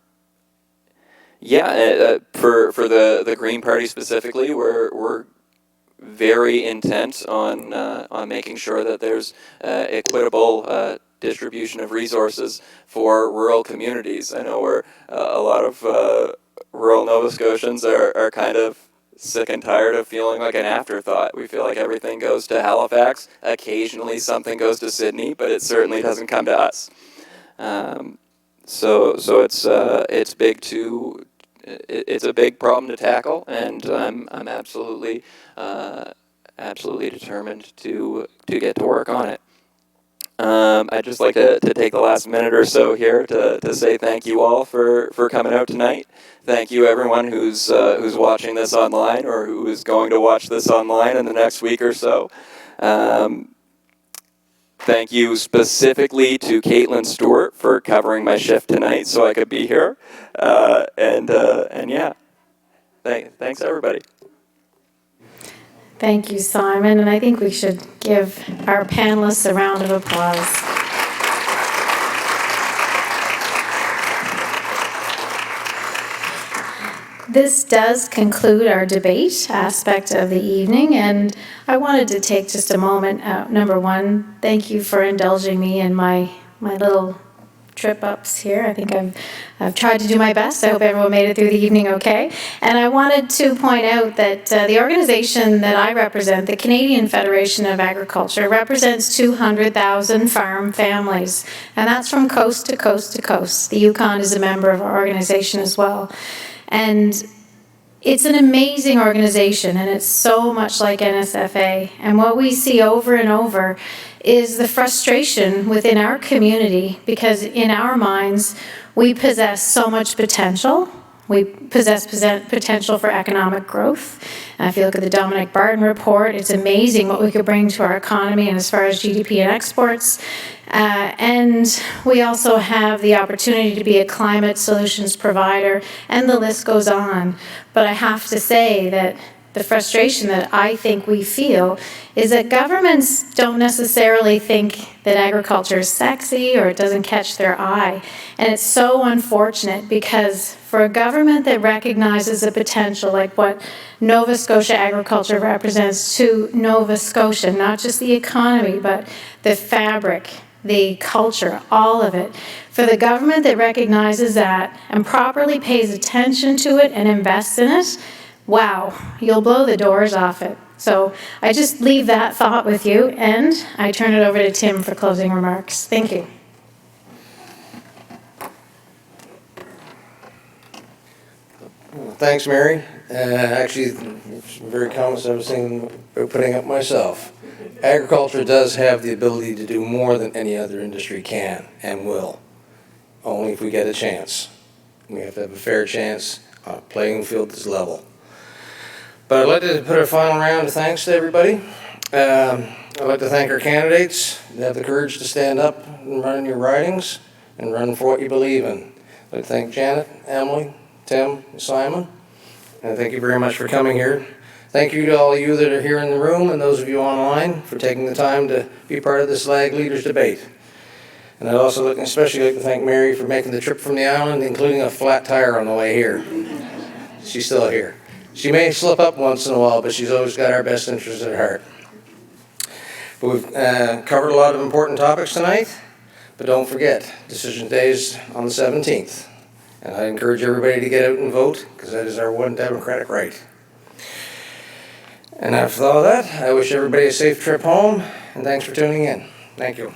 Speaker 6: the Green Party specifically, we're very intent on making sure that there's equitable distribution of resources for rural communities. I know a lot of rural Nova Scotians are kind of sick and tired of feeling like an afterthought. We feel like everything goes to Halifax. Occasionally something goes to Sydney, but it certainly doesn't come to us. So it's big it's a big problem to tackle, and I'm absolutely determined to get to work on it. I'd just like to take the last minute or so here to say thank you all for coming out tonight. Thank you everyone who's watching this online or who is going to watch this online in the next week or so. Thank you specifically to Caitlin Stewart for covering my shift tonight so I could be here. Thanks everybody.
Speaker 2: Thank you, Simon, and I think we should give our panelists a round of applause. This does conclude our debate aspect of the evening, and I wanted to take just a moment. Number one, thank you for indulging me in my little trip-ups here. I think I've tried to do my best. I hope everyone made it through the evening okay. And I wanted to point out that the organization that I represent, the Canadian Federation of Agriculture, represents 200,000 farm families. And that's from coast to coast to coast. The Yukon is a member of our organization as well. And it's an amazing organization, and it's so much like NSFA. And what we see over and over is the frustration within our community, because in our minds, we possess so much potential. We possess potential for economic growth. If you look at the Dominic Barton report, it's amazing what we could bring to our economy and as far as GDP and exports. And we also have the opportunity to be a climate solutions provider, and the list goes on. But I have to say that the frustration that I think we feel is that governments don't necessarily think that agriculture is sexy or it doesn't catch their eye. And it's so unfortunate, because for a government that recognizes the potential, like what Nova Scotia agriculture represents to Nova Scotia, not just the economy, but the fabric, the culture, all of it. For the government that recognizes that and properly pays attention to it and invests in it, wow, you'll blow the doors off it. So I just leave that thought with you, and I turn it over to Tim for closing remarks. Thank you.
Speaker 1: Thanks, Mary. Actually, very comments I was thinking about putting up myself. Agriculture does have the ability to do more than any other industry can and will, only if we get a chance. We have to have a fair chance on a playing field that's level. But I'd like to put a final round of thanks to everybody. I'd like to thank our candidates that have the courage to stand up and run in your ridings and run for what you believe in. I'd like to thank Janet, Emily, Tim, and Simon. And thank you very much for coming here. Thank you to all of you that are here in the room and those of you online for taking the time to be part of this Ag Leaders debate. And I'd also especially like to thank Mary for making the trip from the island, including a flat tire on the way here. She's still here. She may slip up once in a while, but she's always got our best interests at heart. But we've covered a lot of important topics tonight, but don't forget, Decision Day is on the 17th. And I encourage everybody to get out and vote, because that is our one democratic right. And after all that, I wish everybody a safe trip home, and thanks for tuning in. Thank you.